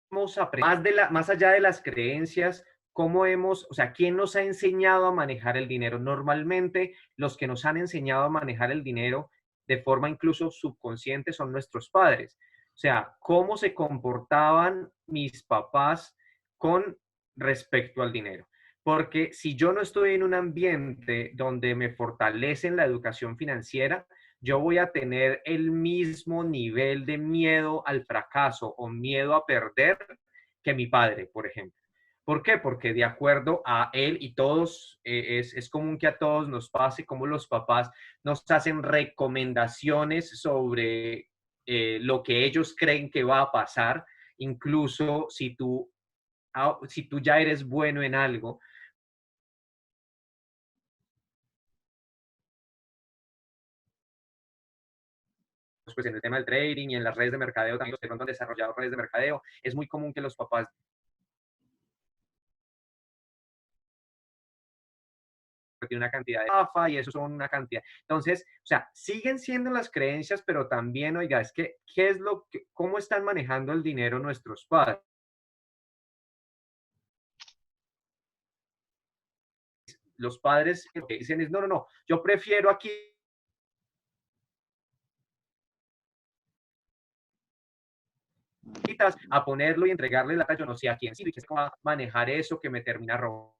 más allá de las creencias, o sea, quién nos ha enseñado a manejar el dinero. Normalmente, los que nos han enseñado a manejar el dinero de forma incluso subconsciente son nuestros padres. O sea, cómo se comportaban mis papás con respecto al dinero. Porque si yo no estoy en un ambiente donde me fortalecen la educación financiera, yo voy a tener el mismo nivel de miedo al fracaso o miedo a perder que mi padre, por ejemplo. ¿Por qué? Porque de acuerdo a él y todos, es común que a todos nos pase como los papás nos hacen recomendaciones sobre lo que ellos creen que va a pasar, incluso si tú ya eres bueno en algo, pues en el tema del trading y en las redes de mercadeo, también los que pronto han desarrollado redes de mercadeo, es muy común que los papás tienen una cantidad de AFA y eso son una cantidad. Entonces, o sea, siguen siendo las creencias, pero también, oiga, es que, ¿cómo están manejando el dinero nuestros padres? Los padres lo que dicen es, no, no, no, yo prefiero aquí a ponerlo y entregarle la yo no sé a quién, sí, que se va a manejar eso que me termina robando.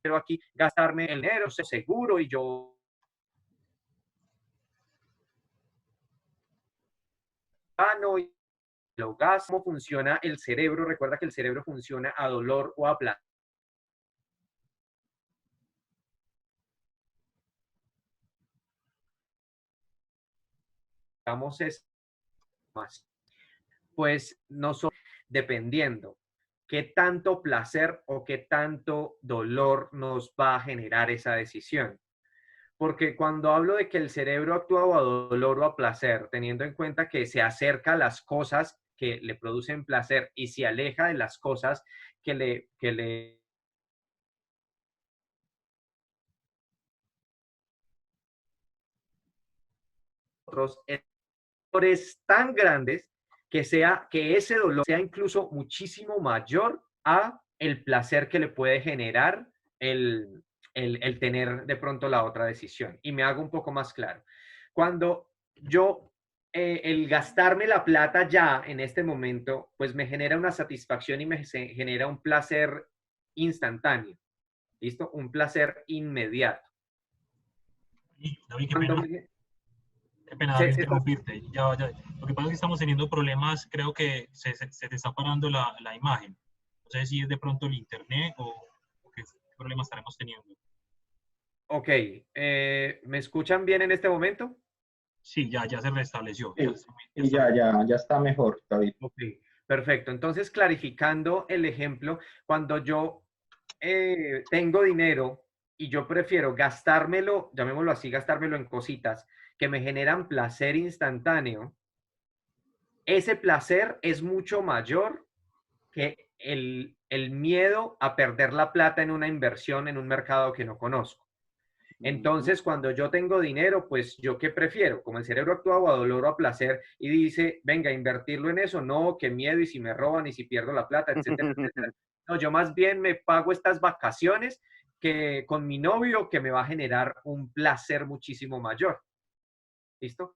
Pero aquí gastarme el dinero, seguro, y yo gano y lo gasto. ¿Cómo funciona el cerebro? Recuerda que el cerebro funciona a dolor o a placer. Es más. Pues nosotros, dependiendo qué tanto placer o qué tanto dolor nos va a generar esa decisión. Porque cuando hablo de que el cerebro actúa o a dolor o a placer, teniendo en cuenta que se acerca a las cosas que le producen placer y se aleja de las cosas que le otros errores tan grandes que ese dolor sea incluso muchísimo mayor a el placer que le puede generar el tener de pronto la otra decisión. Y me hago un poco más claro. Cuando yo, el gastarme la plata ya en este momento, pues me genera una satisfacción y me genera un placer instantáneo. ¿Listo? Un placer inmediato. Y, David, qué pena David, interrumpirte. Lo que pasa es que estamos teniendo problemas, creo que se te está parando la imagen. No sé si es de pronto el internet o qué problemas estaremos teniendo. Ok, ¿me escuchan bien en este momento? Sí, ya se restableció. Sí, ya está mejor, David. Ok, perfecto. Entonces, clarificando el ejemplo, cuando yo tengo dinero y yo prefiero gastármelo, llamémoslo así, gastármelo en cositas que me generan placer instantáneo, ese placer es mucho mayor que el miedo a perder la plata en una inversión en un mercado que no conozco. Entonces, cuando yo tengo dinero, pues yo qué prefiero, como el cerebro actúa a dolor o a placer y dice, venga, invertirlo en eso, no, qué miedo y si me roban y si pierdo la plata, etcétera, etcétera. No, yo más bien me pago estas vacaciones que con mi novio que me va a generar un placer muchísimo mayor. ¿Listo?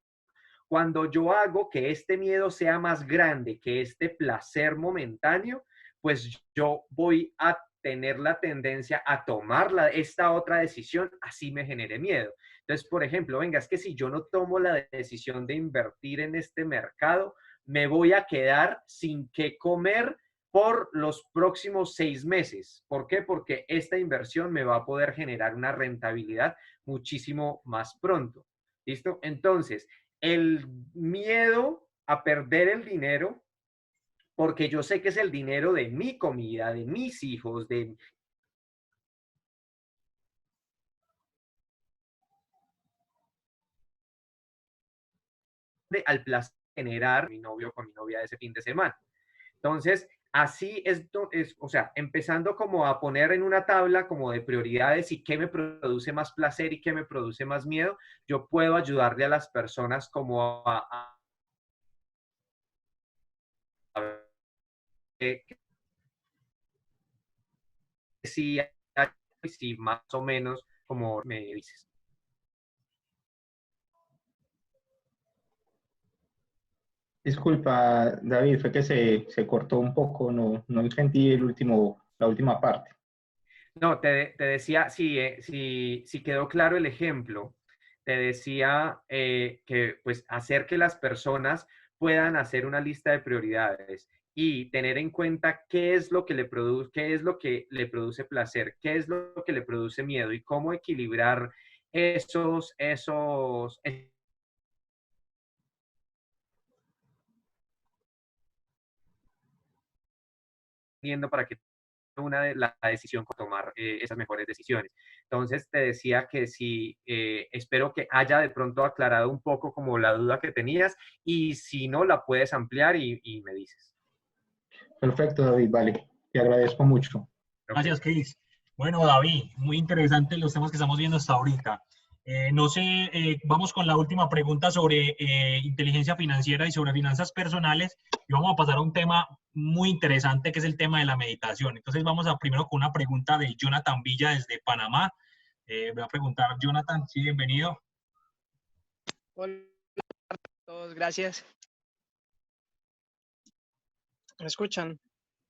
Cuando yo hago que este miedo sea más grande que este placer momentáneo, pues yo voy a tener la tendencia a tomar esta otra decisión, así me genere miedo. Entonces, por ejemplo, venga, es que si yo no tomo la decisión de invertir en este mercado, me voy a quedar sin qué comer por los próximos 6 meses. ¿Por qué? Porque esta inversión me va a poder generar una rentabilidad muchísimo más pronto. ¿Listo? Entonces, el miedo a perder el dinero, porque yo sé que es el dinero de mi comida, de mis hijos, al placer de generar mi novio con mi novia ese fin de semana. Entonces, así es, o sea, empezando como a poner en una tabla como de prioridades y qué me produce más placer y qué me produce más miedo, yo puedo ayudarle a las personas como si, si más o menos como me dices. Disculpa, David, fue que se cortó un poco, no entendí la última parte. No, te decía, si quedó claro el ejemplo, te decía que pues hacer que las personas puedan hacer una lista de prioridades y tener en cuenta qué es lo que le produce, qué es lo que le produce placer, qué es lo que le produce miedo y cómo equilibrar esos para que la decisión con tomar esas mejores decisiones. Entonces te decía que si espero que haya de pronto aclarado un poco como la duda que tenías y si no la puedes ampliar y me dices. Perfecto, David, vale. Te agradezco mucho. Gracias, Chris. Bueno, David, muy interesante los temas que estamos viendo hasta ahorita. No sé, vamos con la última pregunta sobre inteligencia financiera y sobre finanzas personales y vamos a pasar a un tema muy interesante que es el tema de la meditación. Entonces vamos a primero con una pregunta de Jonathan Villa desde Panamá. Voy a preguntar, Jonathan, sí, bienvenido. Hola a todos, gracias. ¿Me escuchan?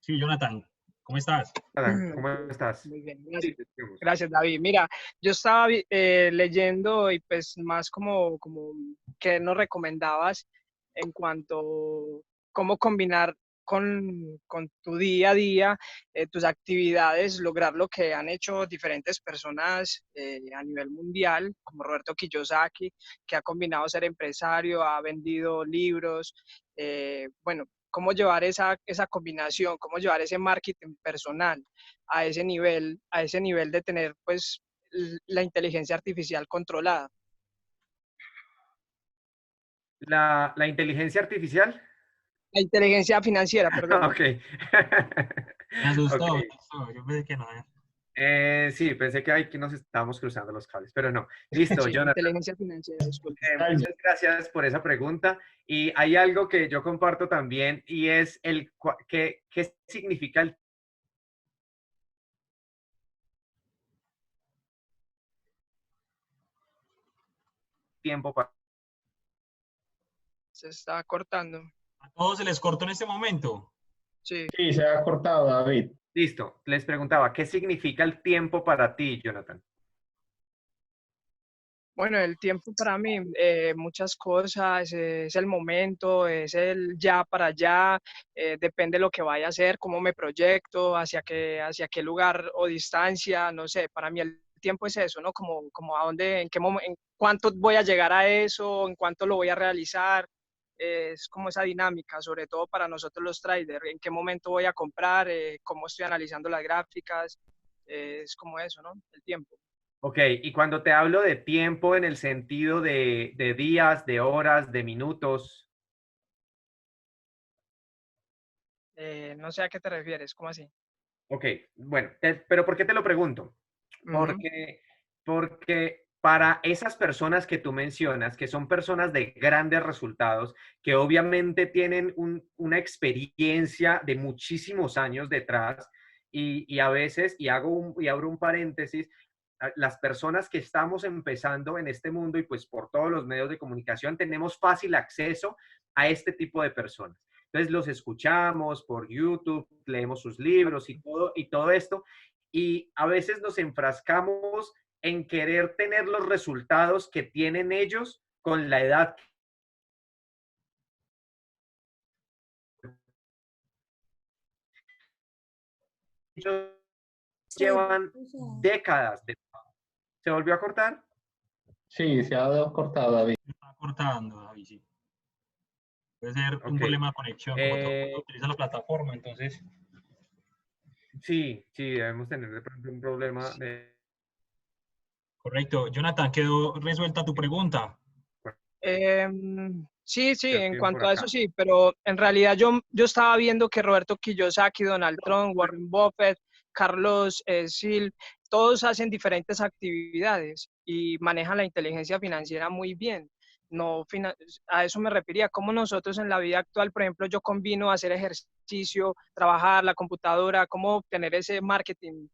Sí, Jonathan, ¿cómo estás? ¿Cómo estás? Muy bien, Sí, gracias. Gracias, David. Mira, yo estaba leyendo y pues más como que nos recomendabas en cuanto cómo combinar con tu día a día, tus actividades, lograr lo que han hecho diferentes personas a nivel mundial, como Roberto Kiyosaki, que ha combinado ser empresario, ha vendido libros, bueno, cómo llevar esa combinación, cómo llevar ese marketing personal a ese nivel de tener pues la inteligencia artificial controlada. La inteligencia artificial. La inteligencia financiera, perdón. Ok. Me asustó, Ok. me asustó. Yo pensé que no. Sí, pensé que aquí nos estábamos cruzando los cables, pero no. Listo, Sí, Jonathan. inteligencia financiera, disculpe. Muchas gracias por esa pregunta. Y hay algo que yo comparto también y es qué significa el tiempo para... Se está cortando. ¿A todos se les cortó en este momento? Sí. Sí, se ha cortado, David. Listo, les preguntaba, ¿qué significa el tiempo para ti, Jonathan? Bueno, el tiempo para mí, muchas cosas, es el momento, es el ya para allá, depende de lo que vaya a hacer, cómo me proyecto, hacia qué lugar o distancia, no sé, para mí el tiempo es eso, ¿no? Como a dónde, en qué momento, en cuánto voy a llegar a eso, en cuánto lo voy a realizar, es como esa dinámica, sobre todo para nosotros los traders, en qué momento voy a comprar, cómo estoy analizando las gráficas, es como eso, ¿no? El tiempo. Ok, y cuando te hablo de tiempo en el sentido de días, de horas, de minutos. No sé a qué te refieres, ¿cómo así? Ok, bueno, pero ¿por qué te lo pregunto? Ujú. Porque para esas personas que tú mencionas, que son personas de grandes resultados, que obviamente tienen una experiencia de muchísimos años detrás, y a veces, y abro un paréntesis, las personas que estamos empezando en este mundo y pues por todos los medios de comunicación tenemos fácil acceso a este tipo de personas. Entonces los escuchamos por YouTube, leemos sus libros y todo esto, y a veces nos enfrascamos en querer tener los resultados que tienen ellos con la edad. ellos llevan décadas de trabajo. ¿Se volvió a cortar? Sí, se ha cortado, David. Se está cortando, David, sí. Puede ser un Ok. problema de conexión, como todo el mundo utiliza la plataforma, entonces... Sí, debemos tener de pronto un problema de... Correcto. Jonathan, ¿quedó resuelta tu pregunta? Sí, Ya en estoy por cuanto a eso acá. sí, pero en realidad yo estaba viendo que Roberto Kiyosaki, Donald Trump, Warren Buffett, Carlos Sil, todos hacen diferentes actividades y manejan la inteligencia financiera muy bien. No, a eso me refería, como nosotros en la vida actual, por ejemplo, yo combino hacer ejercicio, trabajar la computadora, cómo obtener ese marketing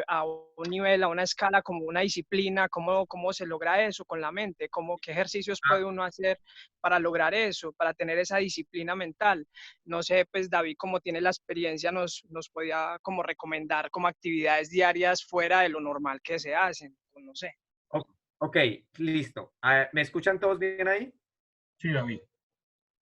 a un nivel, a una escala, como una disciplina, cómo se logra eso con la mente, qué ejercicios puede uno hacer para lograr eso, para tener esa disciplina mental. No sé, pues David, como tiene la experiencia, nos podía como recomendar como actividades diarias fuera de lo normal que se hacen, pues, no sé. Ok, listo. ¿Me escuchan todos bien ahí? Sí, David.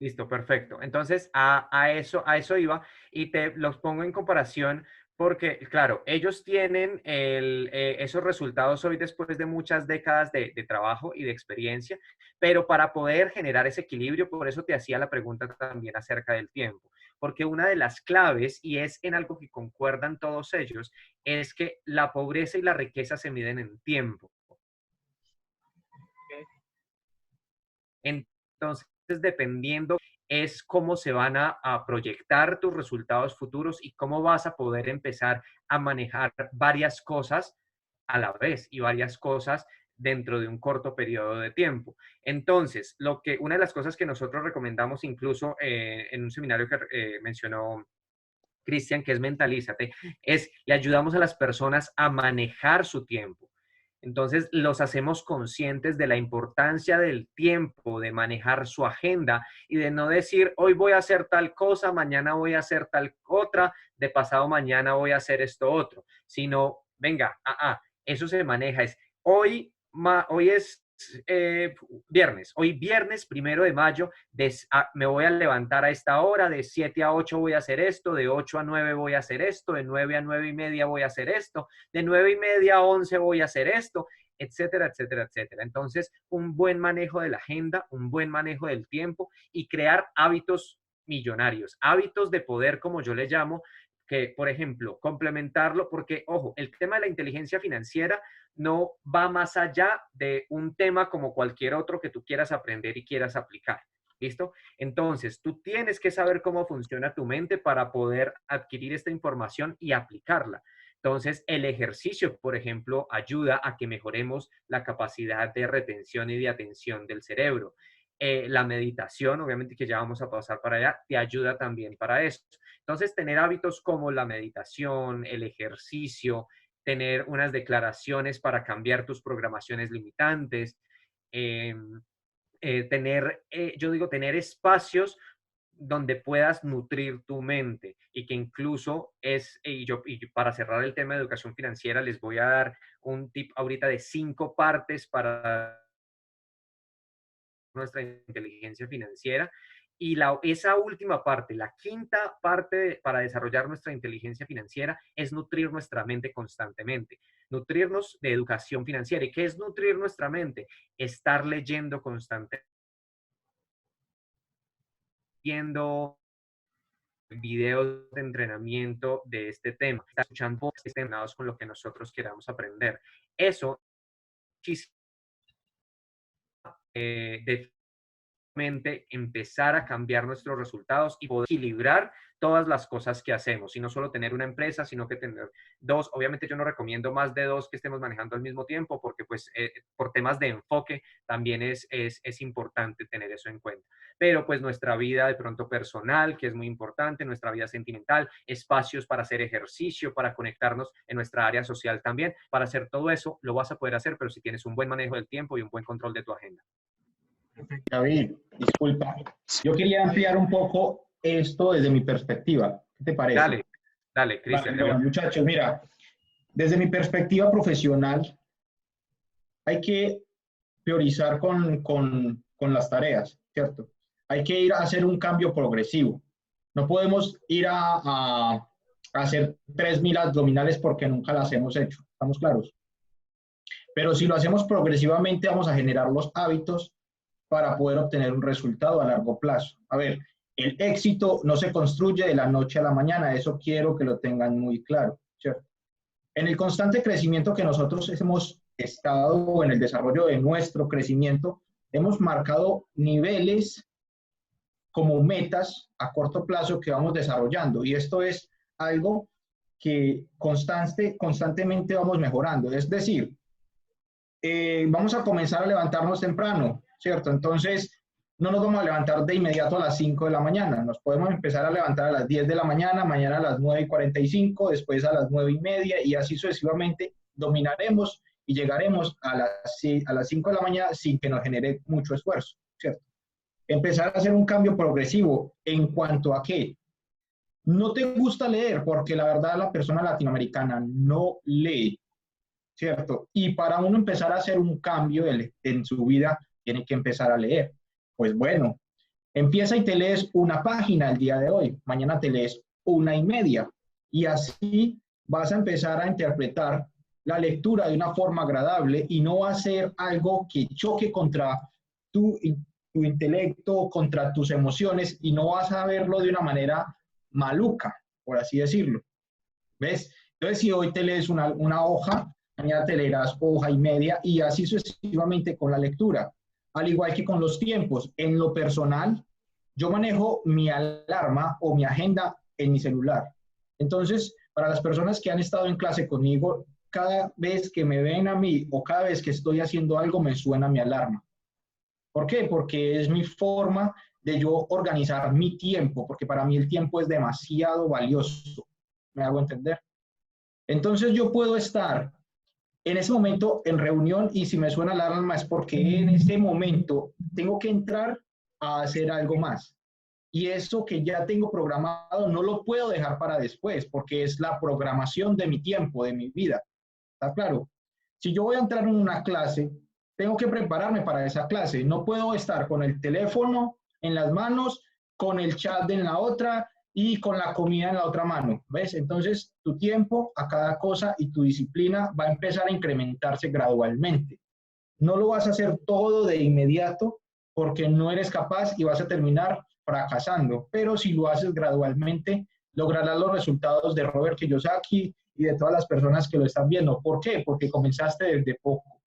Listo, perfecto. Entonces, a eso iba y te los pongo en comparación porque, claro, ellos tienen esos resultados hoy después de muchas décadas de trabajo y de experiencia, pero para poder generar ese equilibrio, por eso te hacía la pregunta también acerca del tiempo, porque una de las claves, y es en algo que concuerdan todos ellos, es que la pobreza y la riqueza se miden en tiempo. Entonces, dependiendo, es cómo se van a proyectar tus resultados futuros y cómo vas a poder empezar a manejar varias cosas a la vez y varias cosas dentro de un corto periodo de tiempo. Entonces, una de las cosas que nosotros recomendamos incluso en un seminario que mencionó Cristian, que es Mentalízate, es le ayudamos a las personas a manejar su tiempo. Entonces, los hacemos conscientes de la importancia del tiempo, de manejar su agenda y de no decir, hoy voy a hacer tal cosa, mañana voy a hacer tal otra, de pasado mañana voy a hacer esto otro, sino, venga, eso se maneja, es hoy es viernes, hoy viernes 1 de mayo, me voy a levantar a esta hora, de 7 a 8 voy a hacer esto, de 8 a 9 voy a hacer esto, de 9 a 9 y media voy a hacer esto, de 9 y media a 11 voy a hacer esto, etcétera, etcétera, etcétera. Entonces, un buen manejo de la agenda, un buen manejo del tiempo y crear hábitos millonarios, hábitos de poder, como yo le llamo, que, por ejemplo, complementarlo, porque, ojo, el tema de la inteligencia financiera no va más allá de un tema como cualquier otro que tú quieras aprender y quieras aplicar. ¿Listo? Entonces, tú tienes que saber cómo funciona tu mente para poder adquirir esta información y aplicarla. Entonces, el ejercicio, por ejemplo, ayuda a que mejoremos la capacidad de retención y de atención del cerebro. La meditación, obviamente que ya vamos a pasar para allá, te ayuda también para eso. Entonces, tener hábitos como la meditación, el ejercicio, tener unas declaraciones para cambiar tus programaciones limitantes, tener espacios donde puedas nutrir tu mente y que incluso y para cerrar el tema de educación financiera, les voy a dar un tip ahorita de 5 partes para nuestra inteligencia financiera. Y esa última parte, la quinta parte para desarrollar nuestra inteligencia financiera es nutrir nuestra mente constantemente, nutrirnos de educación financiera. ¿Y qué es nutrir nuestra mente? Estar leyendo constantemente, viendo videos de entrenamiento de este tema, estar escuchando podcasts con lo que nosotros queramos aprender. Eso empezar a cambiar nuestros resultados y poder equilibrar todas las cosas que hacemos, y no solo tener una empresa, sino que tener 2. Obviamente yo no recomiendo más de 2 que estemos manejando al mismo tiempo, porque pues por temas de enfoque también es importante tener eso en cuenta. Pero pues nuestra vida de pronto personal, que es muy importante, nuestra vida sentimental, espacios para hacer ejercicio, para conectarnos en nuestra área social también, para hacer todo eso lo vas a poder hacer, pero si tienes un buen manejo del tiempo y un buen control de tu agenda. David, disculpa. Yo quería ampliar un poco esto desde mi perspectiva. ¿Qué te parece? Dale, Cristian. Vale, bueno, muchachos, mira, desde mi perspectiva profesional, hay que priorizar con las tareas, ¿cierto? Hay que ir a hacer un cambio progresivo. No podemos ir a hacer 3.000 abdominales porque nunca las hemos hecho, ¿estamos claros? Pero si lo hacemos progresivamente, vamos a generar los hábitos para poder obtener un resultado a largo plazo. A ver, el éxito no se construye de la noche a la mañana, eso quiero que lo tengan muy claro, ¿cierto? En el constante crecimiento que nosotros hemos estado, en el desarrollo de nuestro crecimiento, hemos marcado niveles como metas a corto plazo que vamos desarrollando. Y esto es algo que constantemente vamos mejorando. Es decir, vamos a comenzar a levantarnos temprano, ¿cierto? Entonces, no nos vamos a levantar de inmediato a las 5 de la mañana. Nos podemos empezar a levantar a las 10 de la mañana, mañana a las 9:45, después a las 9:30 y así sucesivamente dominaremos y llegaremos a las 5 de la mañana sin que nos genere mucho esfuerzo, ¿cierto? Empezar a hacer un cambio progresivo en cuanto a que no te gusta leer, porque la verdad la persona latinoamericana no lee, ¿cierto? Y para uno empezar a hacer un cambio en su vida, tiene que empezar a leer. Pues bueno, empieza y te lees una página el día de hoy, mañana te lees 1:30 y así vas a empezar a interpretar la lectura de una forma agradable y no va a ser algo que choque contra tu intelecto, contra tus emociones y no vas a verlo de una manera maluca, por así decirlo. ¿Ves? Entonces, si hoy te lees una hoja, mañana te leerás 1:30 y así sucesivamente con la lectura. Al igual que con los tiempos. En lo personal, yo manejo mi alarma o mi agenda en mi celular. Entonces, para las personas que han estado en clase conmigo, cada vez que me ven a mí o cada vez que estoy haciendo algo, me suena mi alarma. ¿Por qué? Porque es mi forma de yo organizar mi tiempo, porque para mí el tiempo es demasiado valioso. ¿Me hago entender? Entonces yo puedo estar en ese momento en reunión y si me suena la alarma es porque en ese momento tengo que entrar a hacer algo más. Y eso que ya tengo programado no lo puedo dejar para después porque es la programación de mi tiempo, de mi vida. ¿Está claro? Si yo voy a entrar en una clase, tengo que prepararme para esa clase. No puedo estar con el teléfono en las manos, con el chat en la otra y con la comida en la otra mano. ¿Ves? Entonces, tu tiempo a cada cosa y tu disciplina va a empezar a incrementarse gradualmente. No lo vas a hacer todo de inmediato porque no eres capaz y vas a terminar fracasando. Pero si lo haces gradualmente, lograrás los resultados de Robert Kiyosaki y de todas las personas que lo están viendo. ¿Por qué? Porque comenzaste desde poco.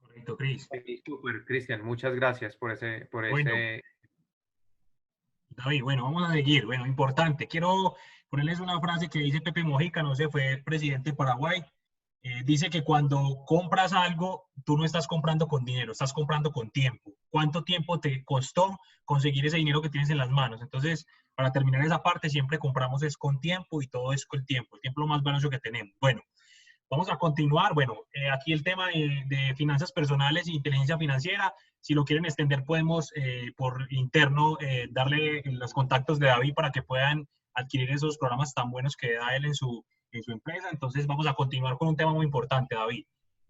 Correcto, Cris. Sí, súper, Cristian, muchas gracias por Bueno, David, bueno, vamos a seguir. Bueno, importante. Quiero ponerles una frase que dice Pepe Mojica, no sé, fue presidente de Paraguay. Dice que cuando compras algo, tú no estás comprando con dinero, estás comprando con tiempo. ¿Cuánto tiempo te costó conseguir ese dinero que tienes en las manos? Entonces, para terminar esa parte, siempre compramos es con tiempo y todo es con tiempo. El tiempo es lo más valioso que tenemos. Bueno, vamos a continuar. Bueno, aquí el tema de finanzas personales e inteligencia financiera. Si lo quieren extender, podemos por interno darle los contactos de David para que puedan adquirir esos programas tan buenos que da él en su empresa. Entonces vamos a continuar con un tema muy importante, David.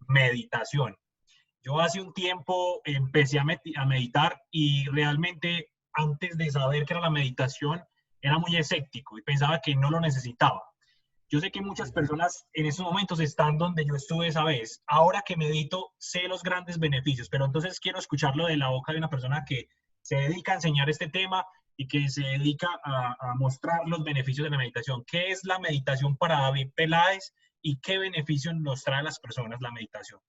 Meditación. Yo hace un tiempo empecé a meditar y realmente antes de saber qué era la meditación era muy escéptico y pensaba que no lo necesitaba. Yo sé que muchas personas en esos momentos están donde yo estuve esa vez. Ahora que medito, sé los grandes beneficios, pero entonces quiero escucharlo de la boca de una persona que se dedica a enseñar este tema y que se dedica a mostrar los beneficios de la meditación. ¿Qué es la meditación para David Peláez y qué beneficios nos trae a las personas la meditación?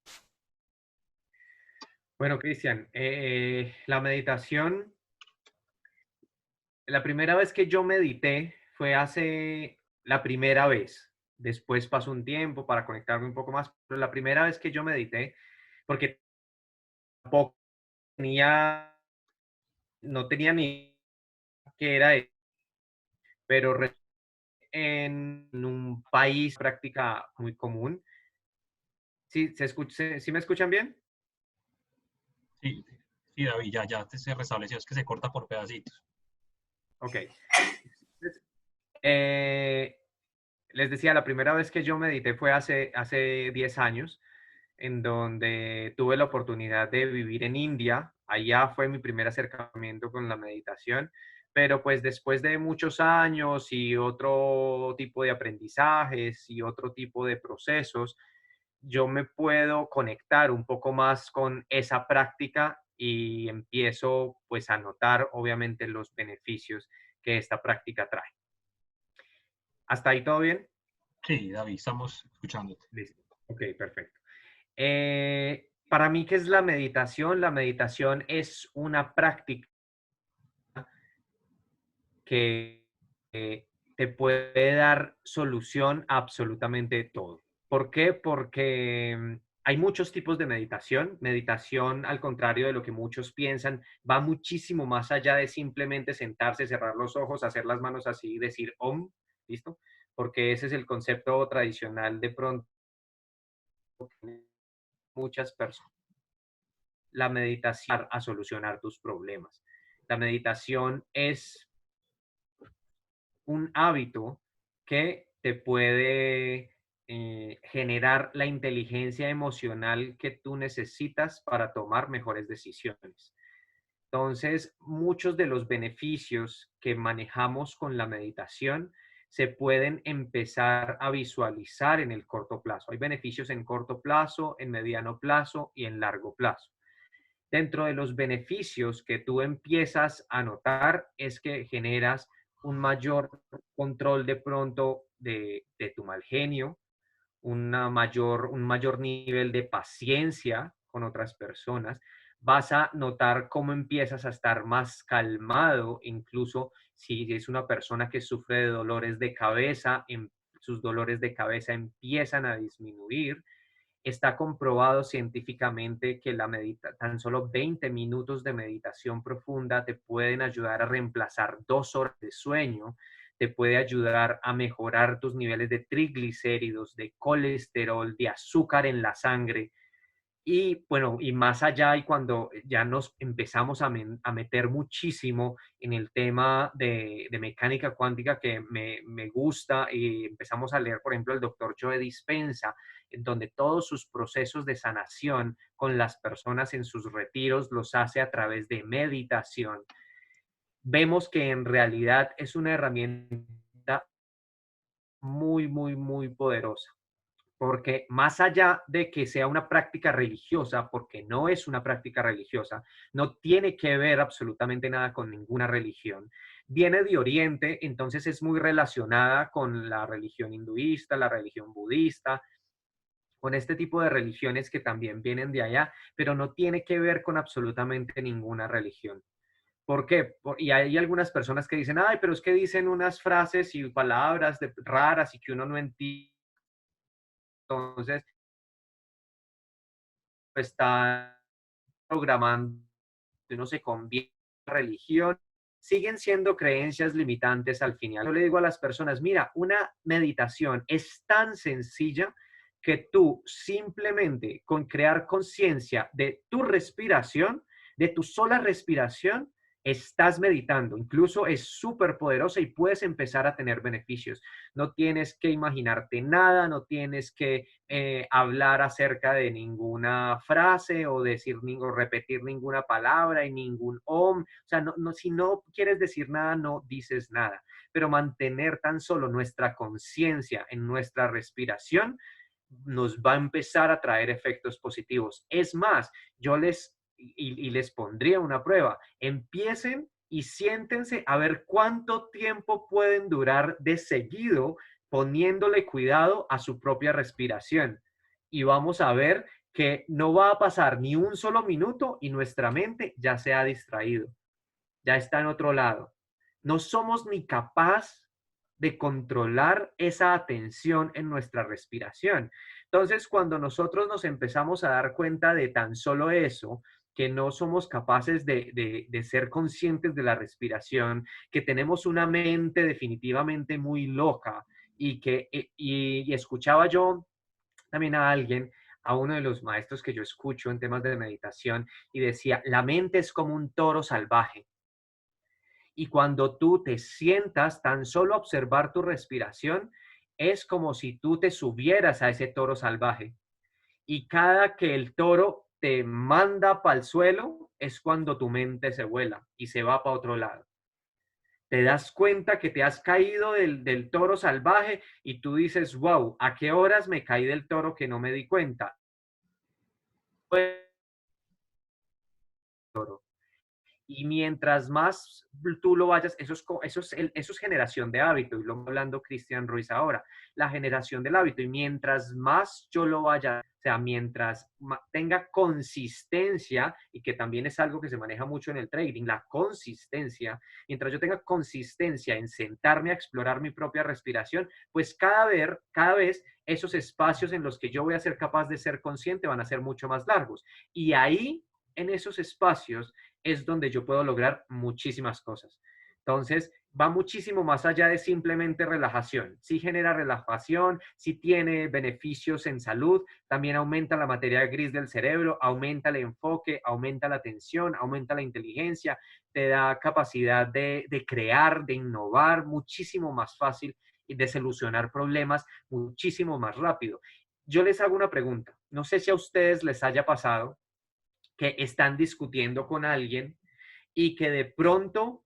Bueno, Cristian, la meditación, la primera vez que yo medité fue la primera vez. Después pasó un tiempo para conectarme un poco más, pero la primera vez que yo medité, porque tampoco no tenía ni qué era eso, pero en un país práctica muy común. ¿Sí, ¿sí me escuchan bien? Sí, sí, David, ya se restableció, es que se corta por pedacitos. Ok. Entonces, les decía, la primera vez que yo medité fue hace 10 años, en donde tuve la oportunidad de vivir en India. Allá fue mi primer acercamiento con la meditación. pero pues después de muchos años y otro tipo de aprendizajes y otro tipo de procesos, yo me puedo conectar un poco más con esa práctica y empiezo pues a notar obviamente los beneficios que esta práctica trae. ¿Hasta ahí todo bien? Sí, David, estamos escuchándote. Listo. Ok, perfecto. Para mí, ¿qué es la meditación? La meditación es una práctica que te puede dar solución a absolutamente todo. ¿Por qué? Porque hay muchos tipos de meditación. Meditación, al contrario de lo que muchos piensan, va muchísimo más allá de simplemente sentarse, cerrar los ojos, hacer las manos así y decir Om, ¿listo? Porque ese es el concepto tradicional de pronto que muchas personas. La meditación a solucionar tus problemas. La meditación es un hábito que te puede generar la inteligencia emocional que tú necesitas para tomar mejores decisiones. Entonces, muchos de los beneficios que manejamos con la meditación se pueden empezar a visualizar en el corto plazo. Hay beneficios en corto plazo, en mediano plazo y en largo plazo. Dentro de los beneficios que tú empiezas a notar es que generas un mayor control de pronto de tu mal genio, un mayor nivel de paciencia con otras personas. Vas a notar cómo empiezas a estar más calmado, incluso si es una persona que sufre de dolores de cabeza, sus dolores de cabeza empiezan a disminuir. Está comprobado científicamente que tan solo 20 minutos de meditación profunda te pueden ayudar a reemplazar 2 horas de sueño, te puede ayudar a mejorar tus niveles de triglicéridos, de colesterol, de azúcar en la sangre. Y bueno, y más allá, y cuando ya nos empezamos a meter muchísimo en el tema de mecánica cuántica que me gusta, y empezamos a leer, por ejemplo, el doctor Joe Dispenza, en donde todos sus procesos de sanación con las personas en sus retiros los hace a través de meditación. Vemos que en realidad es una herramienta muy, muy, muy poderosa. Porque más allá de que sea una práctica religiosa, porque no es una práctica religiosa, no tiene que ver absolutamente nada con ninguna religión. Viene de Oriente, entonces es muy relacionada con la religión hinduista, la religión budista, con este tipo de religiones que también vienen de allá, pero no tiene que ver con absolutamente ninguna religión. ¿Por qué? Y hay algunas personas que dicen, ay, pero es que dicen unas frases y palabras raras y que uno no entiende. Entonces, está programando, uno se convierte en religión, siguen siendo creencias limitantes al final. Yo le digo a las personas, mira, una meditación es tan sencilla que tú simplemente con crear conciencia de tu respiración, de tu sola respiración, estás meditando. Incluso es súper poderosa y puedes empezar a tener beneficios. No tienes que imaginarte nada, no tienes que hablar acerca de ninguna frase o decir o repetir ninguna palabra y ningún om. O sea, si no quieres decir nada, no dices nada. Pero mantener tan solo nuestra conciencia en nuestra respiración nos va a empezar a traer efectos positivos. Es más, yo les pondría una prueba. Empiecen y siéntense a ver cuánto tiempo pueden durar de seguido poniéndole cuidado a su propia respiración. Y vamos a ver que no va a pasar ni un solo minuto y nuestra mente ya se ha distraído, ya está en otro lado. No somos ni capaz de controlar esa atención en nuestra respiración. Entonces, cuando nosotros nos empezamos a dar cuenta de tan solo eso, que no somos capaces de ser conscientes de la respiración, que tenemos una mente definitivamente muy loca y escuchaba yo también a alguien, a uno de los maestros que yo escucho en temas de meditación, y decía, la mente es como un toro salvaje. Y cuando tú te sientas tan solo a observar tu respiración, es como si tú te subieras a ese toro salvaje. Y cada que el toro te manda para el suelo, es cuando tu mente se vuela y se va para otro lado. te das cuenta que te has caído del toro salvaje y tú dices, wow, ¿a qué horas me caí del toro que no me di cuenta? Y mientras más tú lo vayas, eso es generación de hábito, y lo está hablando Cristian Ruiz ahora, la generación del hábito. Y mientras más yo lo vaya, o sea, mientras tenga consistencia, y que también es algo que se maneja mucho en el trading, la consistencia, mientras yo tenga consistencia en sentarme a explorar mi propia respiración, pues cada vez esos espacios en los que yo voy a ser capaz de ser consciente van a ser mucho más largos. Y ahí, en esos espacios, es donde yo puedo lograr muchísimas cosas. Entonces, va muchísimo más allá de simplemente relajación. Sí genera relajación, sí tiene beneficios en salud, también aumenta la materia gris del cerebro, aumenta el enfoque, aumenta la atención, aumenta la inteligencia, te da capacidad de crear, de innovar muchísimo más fácil y de solucionar problemas muchísimo más rápido. Yo les hago una pregunta. No sé si a ustedes les haya pasado que están discutiendo con alguien y que de pronto,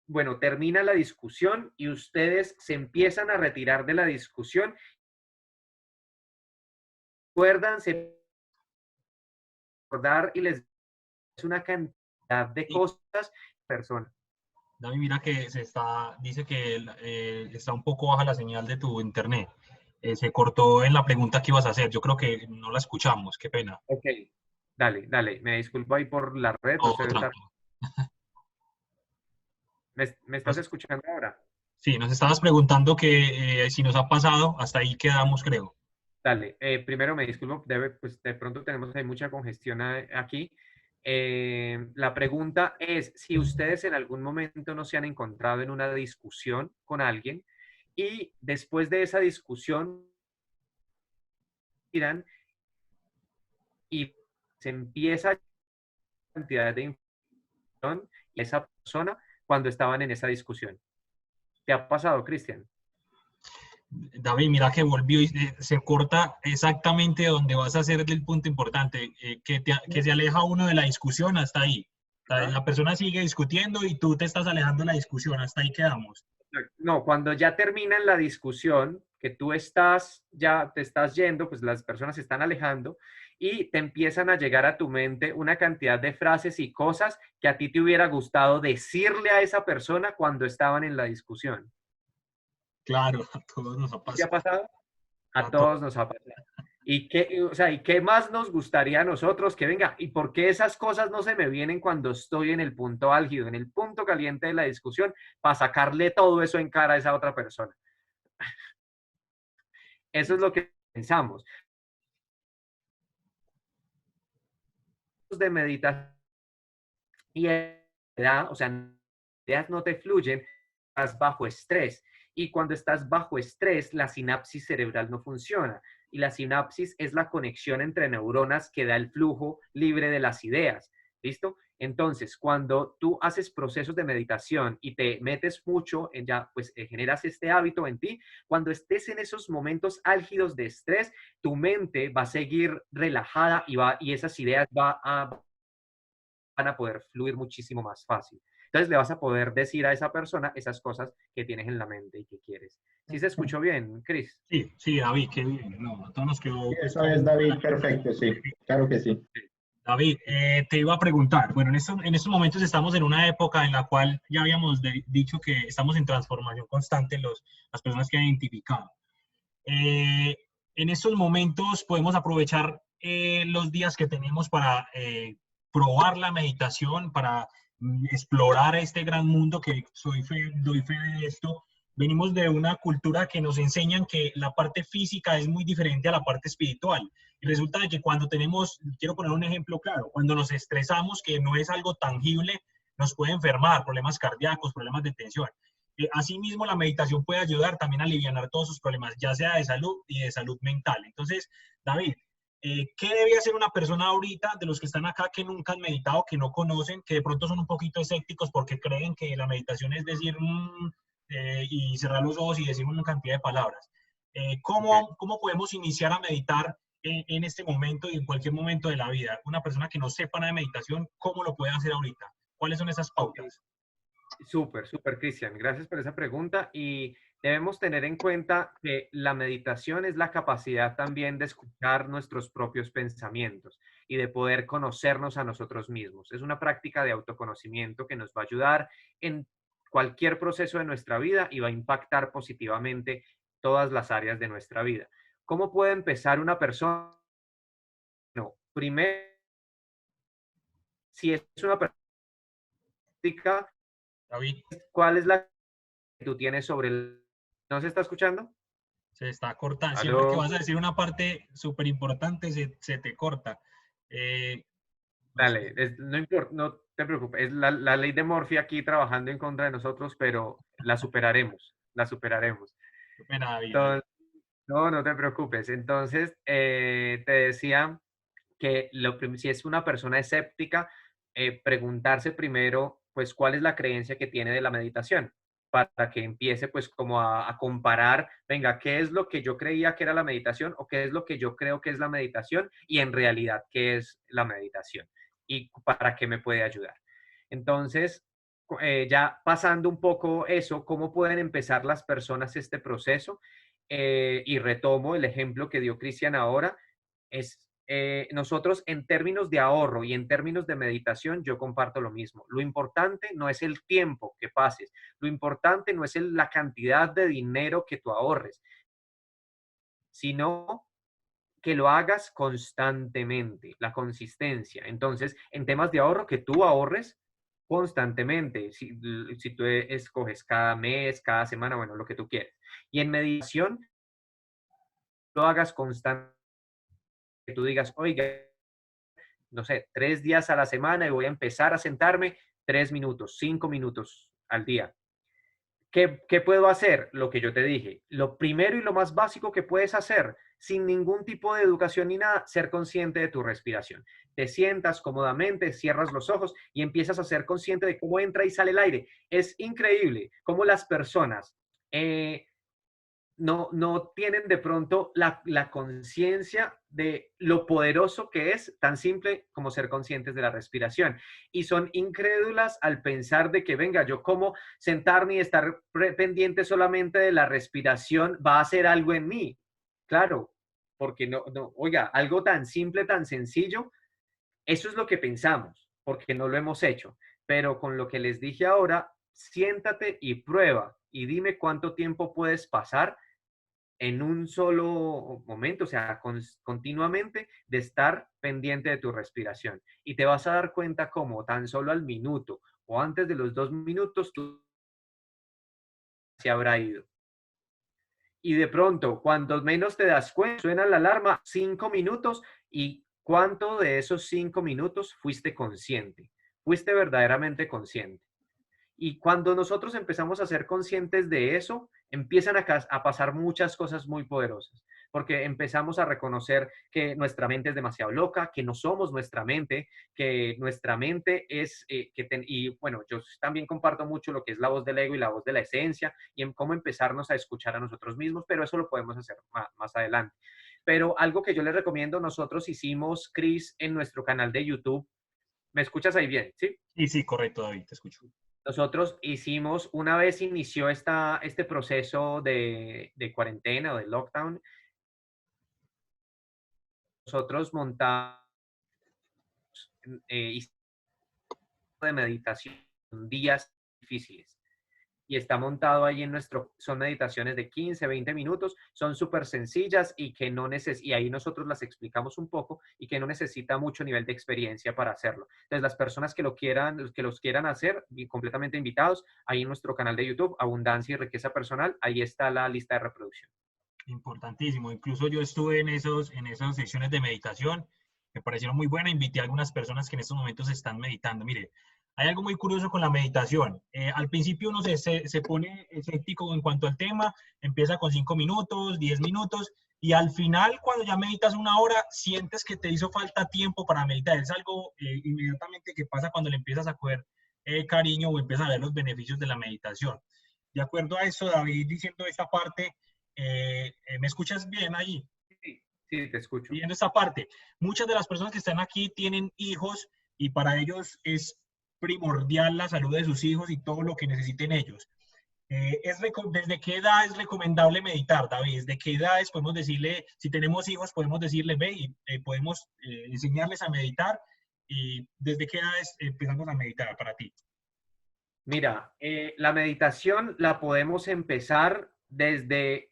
bueno, termina la discusión y ustedes se empiezan a retirar de la discusión, recuerdan, se acordar y les es una cantidad de cosas, personas. David, mira que dice que está un poco baja la señal de tu internet. Se cortó en la pregunta que ibas a hacer. Yo creo que no la escuchamos. Qué pena. Ok, dale. Me disculpo ahí por la red. No, tranquilo. ¿Me estás escuchando ahora? Sí, nos estabas preguntando que si nos ha pasado, hasta ahí quedamos, creo. Dale, primero me disculpo, pues de pronto tenemos ahí mucha congestión aquí. La pregunta es si ustedes en algún momento no se han encontrado en una discusión con alguien y después de esa discusión miran y se empieza cantidad de información y esa persona cuando estaban en esa discusión. ¿Te ha pasado, Cristian? David, mira que volvió y se corta exactamente donde vas a hacer el punto importante, que se aleja uno de la discusión hasta ahí. La persona sigue discutiendo y tú te estás alejando de la discusión, hasta ahí quedamos. No, cuando ya terminan la discusión, que tú ya te estás yendo, pues las personas se están alejando y te empiezan a llegar a tu mente una cantidad de frases y cosas que a ti te hubiera gustado decirle a esa persona cuando estaban en la discusión. Claro, a todos nos ha pasado. ¿Qué ha pasado? A todos nos ha pasado. ¿Y qué más nos gustaría a nosotros que venga? ¿Y por qué esas cosas no se me vienen cuando estoy en el punto álgido, en el punto caliente de la discusión, para sacarle todo eso en cara a esa otra persona? Eso es lo que pensamos. De meditación y o sea, ideas no te fluyen, estás bajo estrés. Y cuando estás bajo estrés, la sinapsis cerebral no funciona. Y la sinapsis es la conexión entre neuronas que da el flujo libre de las ideas. ¿Listo? Entonces, cuando tú haces procesos de meditación y te metes mucho, pues generas este hábito en ti, cuando estés en esos momentos álgidos de estrés, tu mente va a seguir relajada y esas ideas van a poder fluir muchísimo más fácil. Entonces le vas a poder decir a esa persona esas cosas que tienes en la mente y que quieres. ¿Sí se escuchó bien, Chris? Sí, David, qué bien. No, todos nos quedó... Eso es, David, perfecto, sí, claro que sí. David, te iba a preguntar, bueno, en estos momentos estamos en una época en la cual ya habíamos dicho que estamos en transformación constante las personas que han identificado. En estos momentos podemos aprovechar los días que tenemos para probar la meditación, para explorar este gran mundo que doy fe de esto. Venimos de una cultura que nos enseñan que la parte física es muy diferente a la parte espiritual. Y resulta que cuando quiero poner un ejemplo claro, cuando nos estresamos, que no es algo tangible, nos puede enfermar, problemas cardíacos, problemas de tensión. Asimismo, la meditación puede ayudar también a aliviar todos sus problemas, ya sea de salud y de salud mental. Entonces, David, ¿qué debe hacer una persona ahorita de los que están acá que nunca han meditado, que no conocen, que de pronto son un poquito escépticos porque creen que la meditación es decir y cerrar los ojos y decir una cantidad de palabras? ¿Cómo podemos iniciar a meditar en este momento y en cualquier momento de la vida? Una persona que no sepa nada de meditación, ¿cómo lo puede hacer ahorita? ¿Cuáles son esas pautas? Súper, súper, Cristian. Gracias por esa pregunta. Y debemos tener en cuenta que la meditación es la capacidad también de escuchar nuestros propios pensamientos y de poder conocernos a nosotros mismos. Es una práctica de autoconocimiento que nos va a ayudar en cualquier proceso de nuestra vida y va a impactar positivamente todas las áreas de nuestra vida. ¿Cómo puede empezar una persona? No, primero, si es una práctica, David, ¿cuál es la que tú tienes sobre el... ¿No se está escuchando? se está cortando. Siempre que Aló, vas a decir una parte súper importante, se te corta. No sé, dale, no importa, no te preocupes, es la ley de Murphy aquí trabajando en contra de nosotros, pero la superaremos, la superaremos. qué pena, David. Dale. Entonces, no, no te preocupes. Entonces, te decía que si es una persona escéptica, preguntarse primero, pues, cuál es la creencia que tiene de la meditación, para que empiece, pues, como a comparar, venga, ¿qué es lo que yo creía que era la meditación o qué es lo que yo creo que es la meditación y en realidad qué es la meditación y para qué me puede ayudar? Entonces, ya pasando un poco eso, ¿cómo pueden empezar las personas este proceso? Y retomo el ejemplo que dio Cristian ahora, es nosotros en términos de ahorro y en términos de meditación, yo comparto lo mismo. Lo importante no es el tiempo que pases, lo importante no es la cantidad de dinero que tú ahorres, sino que lo hagas constantemente, la consistencia. Entonces, en temas de ahorro, que tú ahorres constantemente, si tú escoges cada mes, cada semana, bueno, lo que tú quieres. Y en meditación, lo hagas constantemente, que tú digas, oiga, no sé, 3 días a la semana y voy a empezar a sentarme 3 minutos, 5 minutos al día. ¿Qué puedo hacer? Lo que yo te dije. Lo primero y lo más básico que puedes hacer, sin ningún tipo de educación ni nada, ser consciente de tu respiración. Te sientas cómodamente, cierras los ojos y empiezas a ser consciente de cómo entra y sale el aire. Es increíble cómo las personas no tienen de pronto la conciencia de lo poderoso que es tan simple como ser conscientes de la respiración. Y son incrédulas al pensar de que, venga, yo como sentarme y estar pendiente solamente de la respiración va a hacer algo en mí. Claro, porque oiga, algo tan simple, tan sencillo, eso es lo que pensamos, porque no lo hemos hecho. Pero con lo que les dije ahora, siéntate y prueba y dime cuánto tiempo puedes pasar en un solo momento, o sea, continuamente de estar pendiente de tu respiración. Y te vas a dar cuenta cómo tan solo al minuto o antes de los 2 minutos tú se habrá ido. Y de pronto, cuando menos te das cuenta, suena la alarma, 5 minutos, y cuánto de esos 5 minutos fuiste consciente, fuiste verdaderamente consciente. Y cuando nosotros empezamos a ser conscientes de eso, empiezan a pasar muchas cosas muy poderosas, porque empezamos a reconocer que nuestra mente es demasiado loca, que no somos nuestra mente, que nuestra mente es, y bueno, yo también comparto mucho lo que es la voz del ego y la voz de la esencia, y en cómo empezarnos a escuchar a nosotros mismos, pero eso lo podemos hacer más adelante. Pero algo que yo les recomiendo, nosotros hicimos, Chris, en nuestro canal de YouTube. ¿Me escuchas ahí bien? ¿Sí? Sí, sí, correcto, David, te escucho. Nosotros hicimos, una vez inició este proceso de cuarentena o de lockdown, nosotros montamos de meditación días difíciles. Y está montado ahí son meditaciones de 15, 20 minutos, son súper sencillas y que no y ahí nosotros las explicamos un poco y que no necesita mucho nivel de experiencia para hacerlo. Entonces, las personas que los quieran hacer, completamente invitados, ahí en nuestro canal de YouTube, Abundancia y Riqueza Personal, ahí está la lista de reproducción. Importantísimo. Incluso yo estuve en esas sesiones de meditación, me parecieron muy buenas. Invité a algunas personas que en estos momentos están meditando. Mire, hay algo muy curioso con la meditación. Al principio uno se pone escéptico en cuanto al tema, empieza con 5 minutos, 10 minutos, y al final, cuando ya meditas 1 hora, sientes que te hizo falta tiempo para meditar. Es algo inmediatamente que pasa cuando le empiezas a coger cariño o empiezas a ver los beneficios de la meditación. De acuerdo a eso, David, diciendo esta parte, ¿me escuchas bien ahí? Sí, te escucho. Viendo esta parte, muchas de las personas que están aquí tienen hijos y para ellos es primordial la salud de sus hijos y todo lo que necesiten ellos. ¿Desde qué edad es recomendable meditar, David? ¿Desde qué edades podemos decirle, si tenemos hijos, podemos decirle, ve, y podemos enseñarles a meditar? ¿Y desde qué edades empezamos a meditar para ti? Mira, la meditación la podemos empezar desde,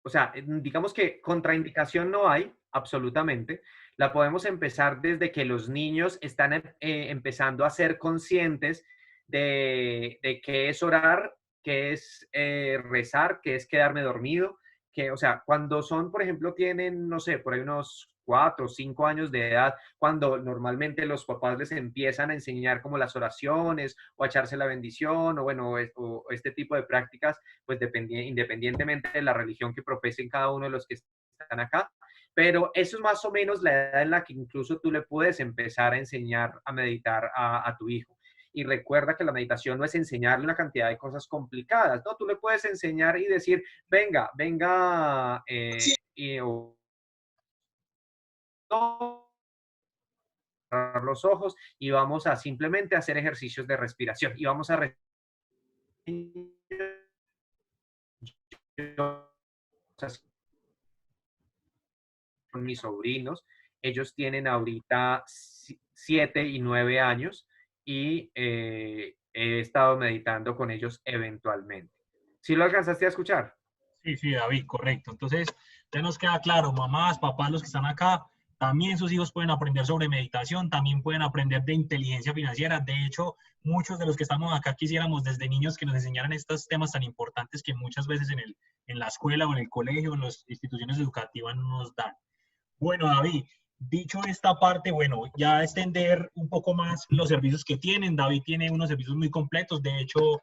o sea, digamos que contraindicación no hay, absolutamente. La podemos empezar desde que los niños están empezando a ser conscientes de qué es orar, qué es rezar, qué es quedarme dormido, que, o sea, cuando son, por ejemplo, tienen, no sé, por ahí unos 4 o 5 años de edad, cuando normalmente los papás les empiezan a enseñar como las oraciones o a echarse la bendición o bueno, o este tipo de prácticas, pues independientemente de la religión que profesen cada uno de los que están acá, pero eso es más o menos la edad en la que incluso tú le puedes empezar a enseñar a meditar a tu hijo. Y recuerda que la meditación no es enseñarle una cantidad de cosas complicadas, ¿no? Tú le puedes enseñar y decir, venga, venga, cerrar los ojos y vamos a simplemente hacer ejercicios de respiración y vamos a con mis sobrinos. Ellos tienen ahorita 7 y 9 años y he estado meditando con ellos eventualmente. ¿Sí lo alcanzaste a escuchar? Sí, David, correcto. Entonces, ya nos queda claro, mamás, papás, los que están acá, también sus hijos pueden aprender sobre meditación, también pueden aprender de inteligencia financiera. De hecho, muchos de los que estamos acá quisiéramos desde niños que nos enseñaran estos temas tan importantes que muchas veces en la escuela o en el colegio, en las instituciones educativas no nos dan. Bueno, David, dicho esta parte, bueno, ya extender un poco más los servicios que tienen. David tiene unos servicios muy completos. De hecho,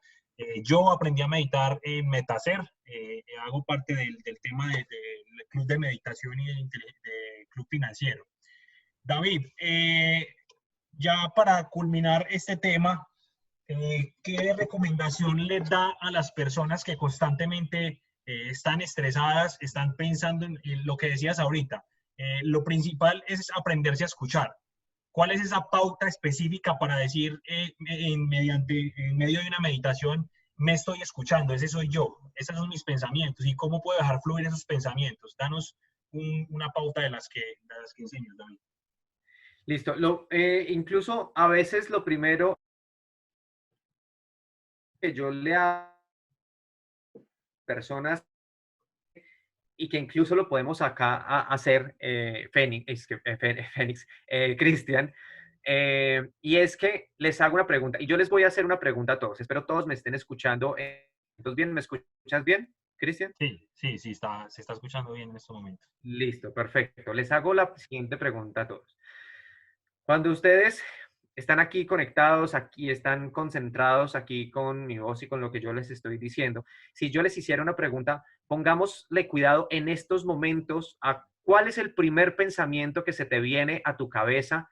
yo aprendí a meditar en Metacer. Hago parte del tema del club de meditación y de club financiero. David, ya para culminar este tema, ¿qué recomendación les da a las personas que constantemente están estresadas, están pensando en lo que decías ahorita? Lo principal es aprenderse a escuchar. ¿Cuál es esa pauta específica para decir en medio de una meditación, me estoy escuchando, ese soy yo, esos son mis pensamientos y cómo puedo dejar fluir esos pensamientos? Danos una pauta de las que enseñas, David. Listo. Incluso a veces lo primero que yo le hago a personas y que incluso lo podemos acá hacer, Cristian, y es que les hago una pregunta, y yo les voy a hacer una pregunta a todos, espero todos me estén escuchando. ¿Entonces bien? ¿Me escuchas bien, Cristian? Sí, se está escuchando bien en estos momentos. Listo, perfecto. Les hago la siguiente pregunta a todos. Cuando ustedes están aquí conectados, aquí están concentrados aquí con mi voz y con lo que yo les estoy diciendo, si yo les hiciera una pregunta, pongámosle cuidado en estos momentos a cuál es el primer pensamiento que se te viene a tu cabeza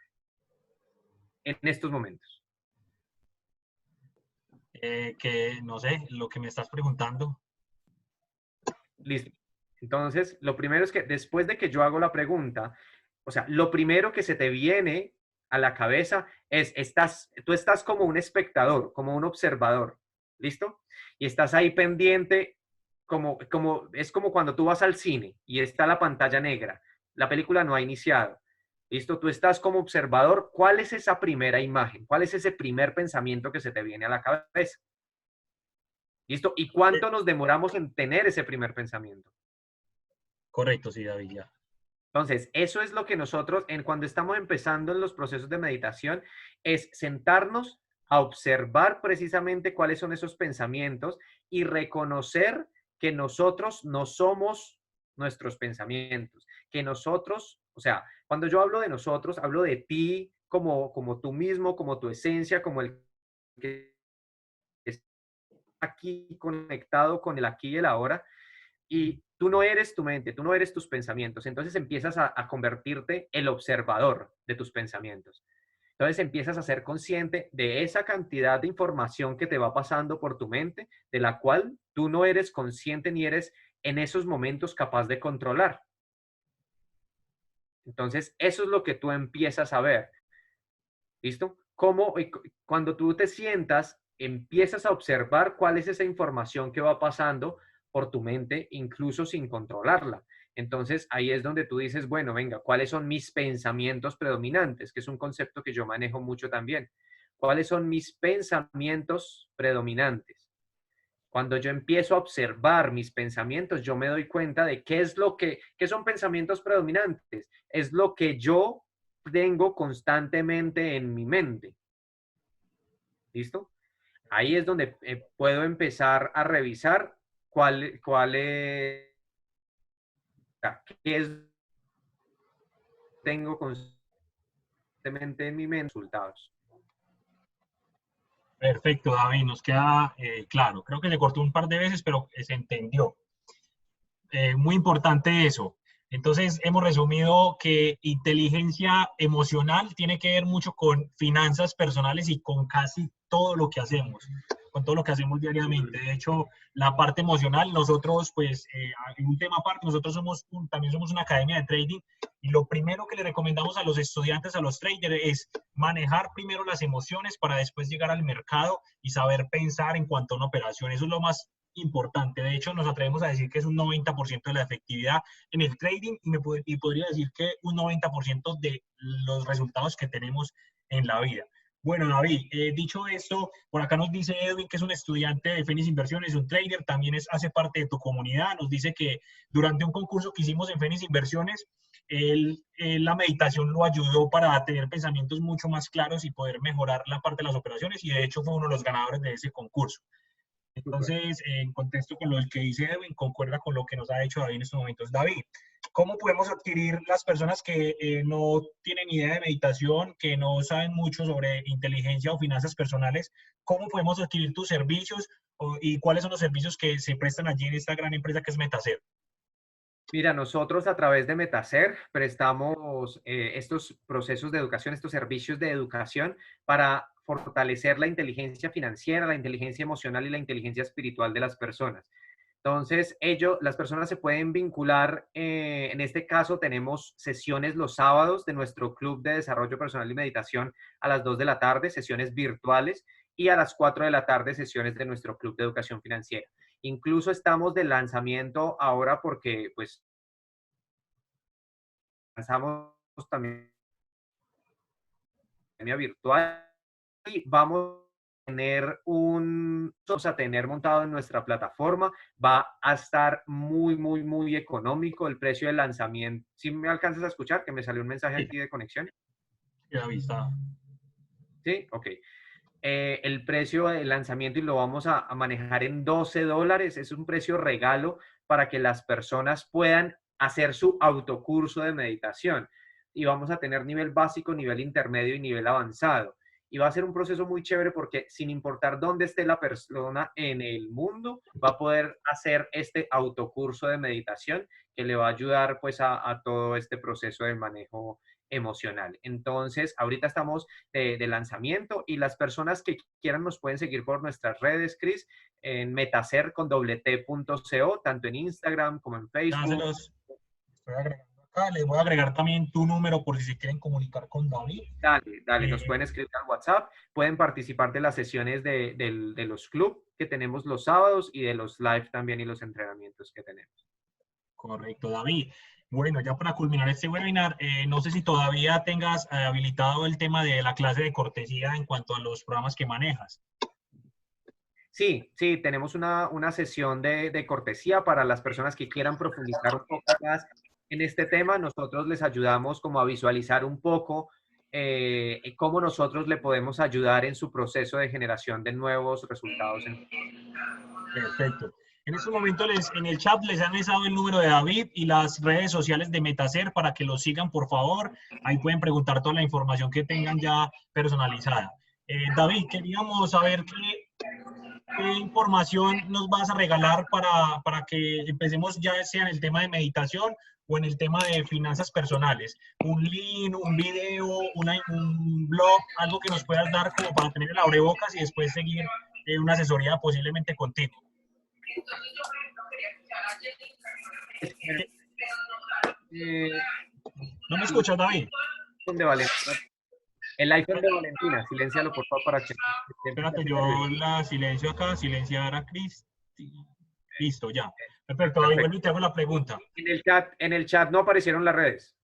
en estos momentos. Que no sé, lo que me estás preguntando. Listo. Entonces, lo primero es que después de que yo hago la pregunta, o sea, lo primero que se te viene a la cabeza es, tú estás como un espectador, como un observador, ¿listo? Y estás ahí pendiente, es como cuando tú vas al cine y está la pantalla negra, la película no ha iniciado, ¿listo? Tú estás como observador, ¿cuál es esa primera imagen? ¿Cuál es ese primer pensamiento que se te viene a la cabeza? ¿Listo? ¿Y cuánto nos demoramos en tener ese primer pensamiento? Correcto, sí, David, ya. Entonces, eso es lo que nosotros, cuando estamos empezando en los procesos de meditación, es sentarnos a observar precisamente cuáles son esos pensamientos y reconocer que nosotros no somos nuestros pensamientos, que nosotros, o sea, cuando yo hablo de nosotros, hablo de ti como tú mismo, como tu esencia, como el que está aquí conectado con el aquí y el ahora. Y tú no eres tu mente, tú no eres tus pensamientos. Entonces empiezas a convertirte el observador de tus pensamientos. Entonces empiezas a ser consciente de esa cantidad de información que te va pasando por tu mente, de la cual tú no eres consciente ni eres en esos momentos capaz de controlar. Entonces, eso es lo que tú empiezas a ver. ¿Listo? cuando tú te sientas, empiezas a observar cuál es esa información que va pasando por tu mente, incluso sin controlarla. Entonces, ahí es donde tú dices, bueno, venga, ¿cuáles son mis pensamientos predominantes? Que es un concepto que yo manejo mucho también. ¿Cuáles son mis pensamientos predominantes? Cuando yo empiezo a observar mis pensamientos, yo me doy cuenta de qué son pensamientos predominantes. Es lo que yo tengo constantemente en mi mente. ¿Listo? Ahí es donde puedo empezar a revisar qué es tengo constantemente en mi mente resultados. Perfecto, David, nos queda claro. Creo que se cortó un par de veces, pero se entendió. Muy importante eso. Entonces, hemos resumido que inteligencia emocional tiene que ver mucho con finanzas personales y con casi todo lo que hacemos, con todo lo que hacemos diariamente. De hecho, la parte emocional, nosotros, pues, en un tema aparte, nosotros también somos una academia de trading y lo primero que le recomendamos a los estudiantes, a los traders, es manejar primero las emociones para después llegar al mercado y saber pensar en cuanto a una operación. Eso es lo más importante. De hecho, nos atrevemos a decir que es un 90% de la efectividad en el trading y podría decir que un 90% de los resultados que tenemos en la vida. Bueno, David, dicho esto, por acá nos dice Edwin que es un estudiante de Fénix Inversiones, un trader, también hace parte de tu comunidad. Nos dice que durante un concurso que hicimos en Fénix Inversiones, la meditación lo ayudó para tener pensamientos mucho más claros y poder mejorar la parte de las operaciones y de hecho fue uno de los ganadores de ese concurso. Entonces, en contexto con lo que dice Edwin, concuerda con lo que nos ha hecho David en estos momentos. David, ¿cómo podemos adquirir las personas que no tienen idea de meditación, que no saben mucho sobre inteligencia o finanzas personales? ¿Cómo podemos adquirir tus servicios y cuáles son los servicios que se prestan allí en esta gran empresa que es Metacer? Mira, nosotros a través de Metacer prestamos estos procesos de educación, estos servicios de educación para fortalecer la inteligencia financiera, la inteligencia emocional y la inteligencia espiritual de las personas. Entonces, las personas se pueden vincular, en este caso tenemos sesiones los sábados de nuestro Club de Desarrollo Personal y Meditación a las 2 de la tarde, sesiones virtuales, y a las 4 de la tarde sesiones de nuestro Club de Educación Financiera. Incluso estamos de lanzamiento ahora porque pues lanzamos también virtual y vamos a tener montado en nuestra plataforma, va a estar muy, muy, muy económico el precio del lanzamiento. ¿Sí me alcanzas a escuchar? Que me salió un mensaje aquí de conexión. Ya avisa. Sí, ok. El precio del lanzamiento y lo vamos a manejar en $12. Es un precio regalo para que las personas puedan hacer su autocurso de meditación. Y vamos a tener nivel básico, nivel intermedio y nivel avanzado. Y va a ser un proceso muy chévere porque sin importar dónde esté la persona en el mundo, va a poder hacer este autocurso de meditación que le va a ayudar pues a todo este proceso de manejo emocional. Entonces, ahorita estamos de lanzamiento y las personas que quieran nos pueden seguir por nuestras redes, Chris, en metacer con t.co, tanto en Instagram como en Facebook. Ya se los estoy agregando acá. Les voy a agregar también tu número por si se quieren comunicar con David. Dale, nos pueden escribir al WhatsApp, pueden participar de las sesiones de los clubs que tenemos los sábados y de los live también y los entrenamientos que tenemos. Correcto, David. Bueno, ya para culminar este webinar, no sé si todavía tengas habilitado el tema de la clase de cortesía en cuanto a los programas que manejas. Sí, tenemos una sesión de cortesía para las personas que quieran profundizar un poco más en este tema. Nosotros les ayudamos como a visualizar un poco cómo nosotros le podemos ayudar en su proceso de generación de nuevos resultados. Perfecto. En este momento en el chat les han dejado el número de David y las redes sociales de Metacer para que lo sigan, por favor. Ahí pueden preguntar toda la información que tengan ya personalizada. David, queríamos saber qué información nos vas a regalar para que empecemos ya sea en el tema de meditación o en el tema de finanzas personales. Un link, un video, un blog, algo que nos puedas dar como para tener el abrebocas y después seguir una asesoría posiblemente contigo. Eh, ¿No me escuchas, David? ¿Dónde vale? El iPhone de Valentina, siléncialo por favor para que... Espérate, yo la silencio acá, silenciar a Cristi. Listo, ya. Perfecto, David, vuelvo y te hago la pregunta. En el chat no aparecieron las redes.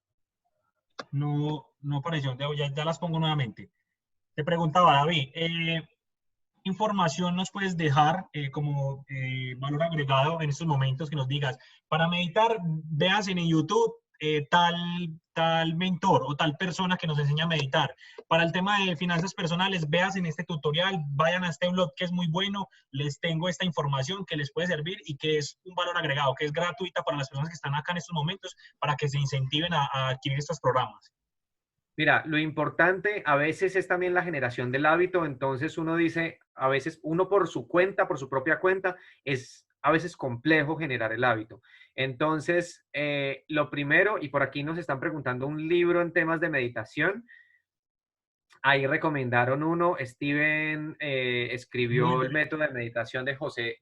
No apareció, ya las pongo nuevamente. Te preguntaba, David, información nos puedes dejar como valor agregado en estos momentos que nos digas, para meditar, veas en YouTube tal mentor o tal persona que nos enseña a meditar. Para el tema de finanzas personales, veas en este tutorial, vayan a este blog que es muy bueno, les tengo esta información que les puede servir y que es un valor agregado, que es gratuita para las personas que están acá en estos momentos para que se incentiven a adquirir estos programas. Mira, lo importante a veces es también la generación del hábito, entonces uno dice, a veces uno por su cuenta, por su propia cuenta, es a veces complejo generar el hábito. Entonces, lo primero, y por aquí nos están preguntando un libro en temas de meditación, ahí recomendaron uno, Steven escribió el método de meditación de José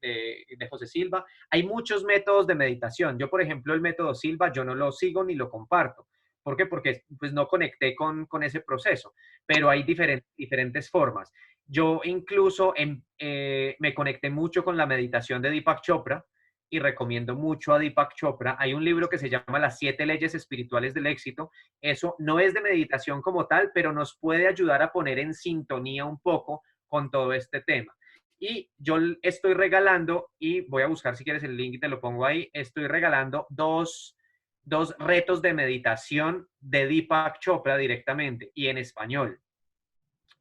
Silva. Hay muchos métodos de meditación. Yo, por ejemplo, el método Silva, yo no lo sigo ni lo comparto. ¿Por qué? Porque pues, no conecté con ese proceso, pero hay diferentes formas. Yo incluso me conecté mucho con la meditación de Deepak Chopra y recomiendo mucho a Deepak Chopra. Hay un libro que se llama Las 7 leyes espirituales del éxito. Eso no es de meditación como tal, pero nos puede ayudar a poner en sintonía un poco con todo este tema. Y yo estoy regalando, y voy a buscar si quieres el link y te lo pongo ahí, estoy regalando dos retos de meditación de Deepak Chopra directamente y en español,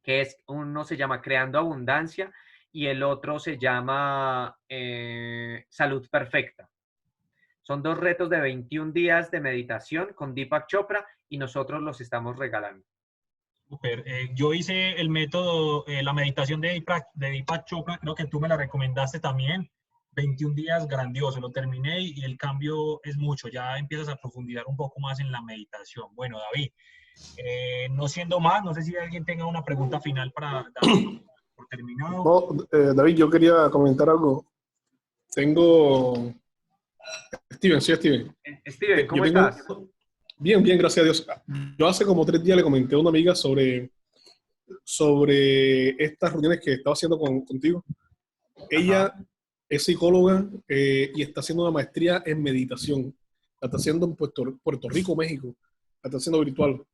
que es, uno se llama Creando Abundancia y el otro se llama Salud Perfecta. Son 2 retos de 21 días de meditación con Deepak Chopra y nosotros los estamos regalando. Super. Yo hice el método, la meditación de Deepak Chopra, creo que tú me la recomendaste también. 21 días, grandioso, lo terminé y el cambio es mucho, ya empiezas a profundizar un poco más en la meditación. Bueno, David, no siendo más, no sé si alguien tenga una pregunta final para David, por terminado. No, David, yo quería comentar algo. Tengo... Steven, soy Steven. Steven, ¿cómo estás? Bien, bien, gracias a Dios. Yo hace como 3 días le comenté a una amiga sobre estas reuniones que estaba haciendo contigo. Ella es psicóloga y está haciendo una maestría en meditación. La está haciendo en Puerto Rico, México. La está haciendo virtual.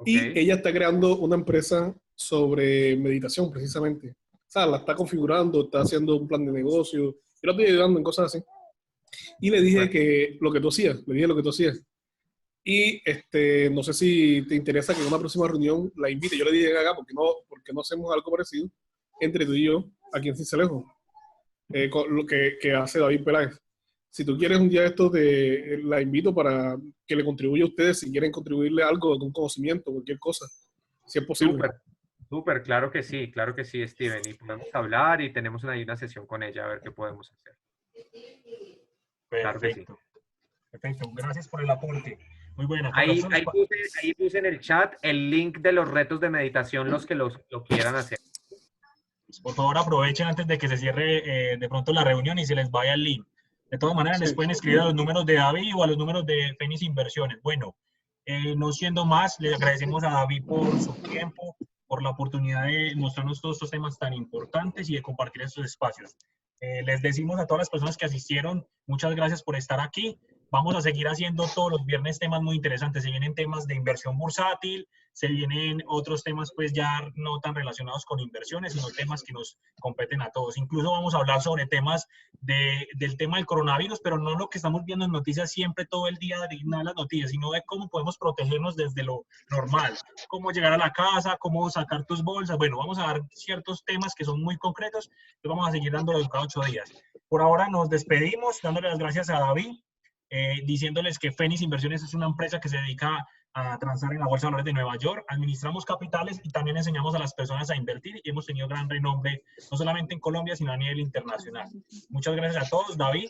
Y ella está creando una empresa sobre meditación, precisamente. O sea, la está configurando, está haciendo un plan de negocio. Yo la estoy ayudando en cosas así. Y le dije que lo que tú hacías, Y no sé si te interesa que en una próxima reunión la invite. Yo le dije acá, porque no hacemos algo parecido entre tú y yo, aquí en Cincelejo, con lo que hace David Peláez. Si tú quieres un día de estos, la invito para que le contribuya a ustedes, si quieren contribuirle algo, algún conocimiento, cualquier cosa, si es posible. Súper, claro que sí, Steven. Y podemos hablar y tenemos una sesión con ella a ver qué podemos hacer. Perfecto. Claro que sí. Perfecto, gracias por el aporte. Muy buena. Ahí puse en el chat el link de los retos de meditación, los que lo quieran hacer. Por favor, aprovechen antes de que se cierre de pronto la reunión y se les vaya el link. De todas maneras, les pueden escribir a los números de David o a los números de Fénix Inversiones. Bueno, no siendo más, le agradecemos a David por su tiempo, por la oportunidad de mostrarnos todos estos temas tan importantes y de compartir estos espacios. Les decimos a todas las personas que asistieron, muchas gracias por estar aquí. Vamos a seguir haciendo todos los viernes temas muy interesantes. Se vienen temas de inversión bursátil, se vienen otros temas pues ya no tan relacionados con inversiones, sino temas que nos competen a todos. Incluso vamos a hablar sobre temas del tema del coronavirus, pero no lo que estamos viendo en noticias siempre todo el día de las noticias, sino de cómo podemos protegernos desde lo normal. Cómo llegar a la casa, cómo sacar tus bolsas. Bueno, vamos a dar ciertos temas que son muy concretos y vamos a seguir dándolos cada 8 días. Por ahora nos despedimos, dándole las gracias a David. Diciéndoles que Fénix Inversiones es una empresa que se dedica a transar en la Bolsa de Valores de Nueva York, administramos capitales y también enseñamos a las personas a invertir y hemos tenido gran renombre, no solamente en Colombia, sino a nivel internacional. Muchas gracias a todos, David.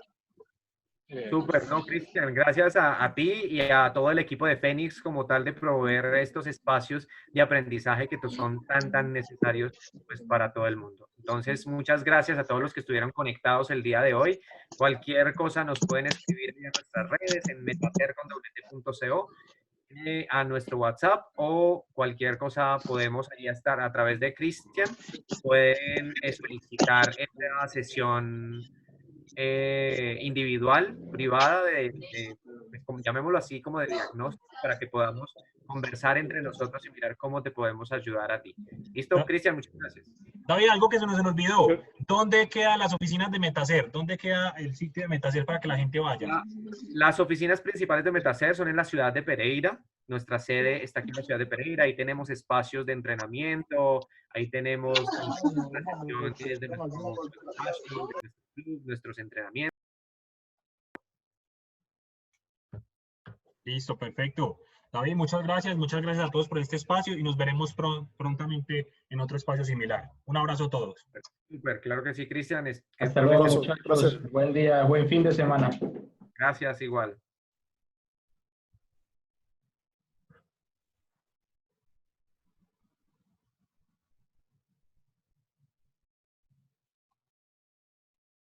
Súper, ¿no, Cristian? Gracias a ti y a todo el equipo de Fénix como tal de proveer estos espacios de aprendizaje que son tan necesarios pues, para todo el mundo. Entonces, muchas gracias a todos los que estuvieron conectados el día de hoy. Cualquier cosa nos pueden escribir en nuestras redes, en metacerconwt.co a nuestro WhatsApp o cualquier cosa podemos ahí estar a través de Cristian. Pueden solicitar esta sesión individual, privada, como, llamémoslo así, como de diagnóstico, para que podamos conversar entre nosotros y mirar cómo te podemos ayudar a ti. ¿Listo, Cristian? Muchas gracias. David, algo que se nos olvidó. ¿Dónde quedan las oficinas de Metacer? ¿Dónde queda el sitio de Metacer para que la gente vaya? Las oficinas principales de Metacer son en la ciudad de Pereira. Nuestra sede está aquí en la ciudad de Pereira. Ahí tenemos espacios de entrenamiento. Ahí tenemos nuestros entrenamientos. Listo, perfecto. David, muchas gracias a todos por este espacio y nos veremos prontamente en otro espacio similar. Un abrazo a todos. Super, claro que sí, Cristian. Hasta luego, muchachos. Buen día, buen fin de semana. Gracias, igual.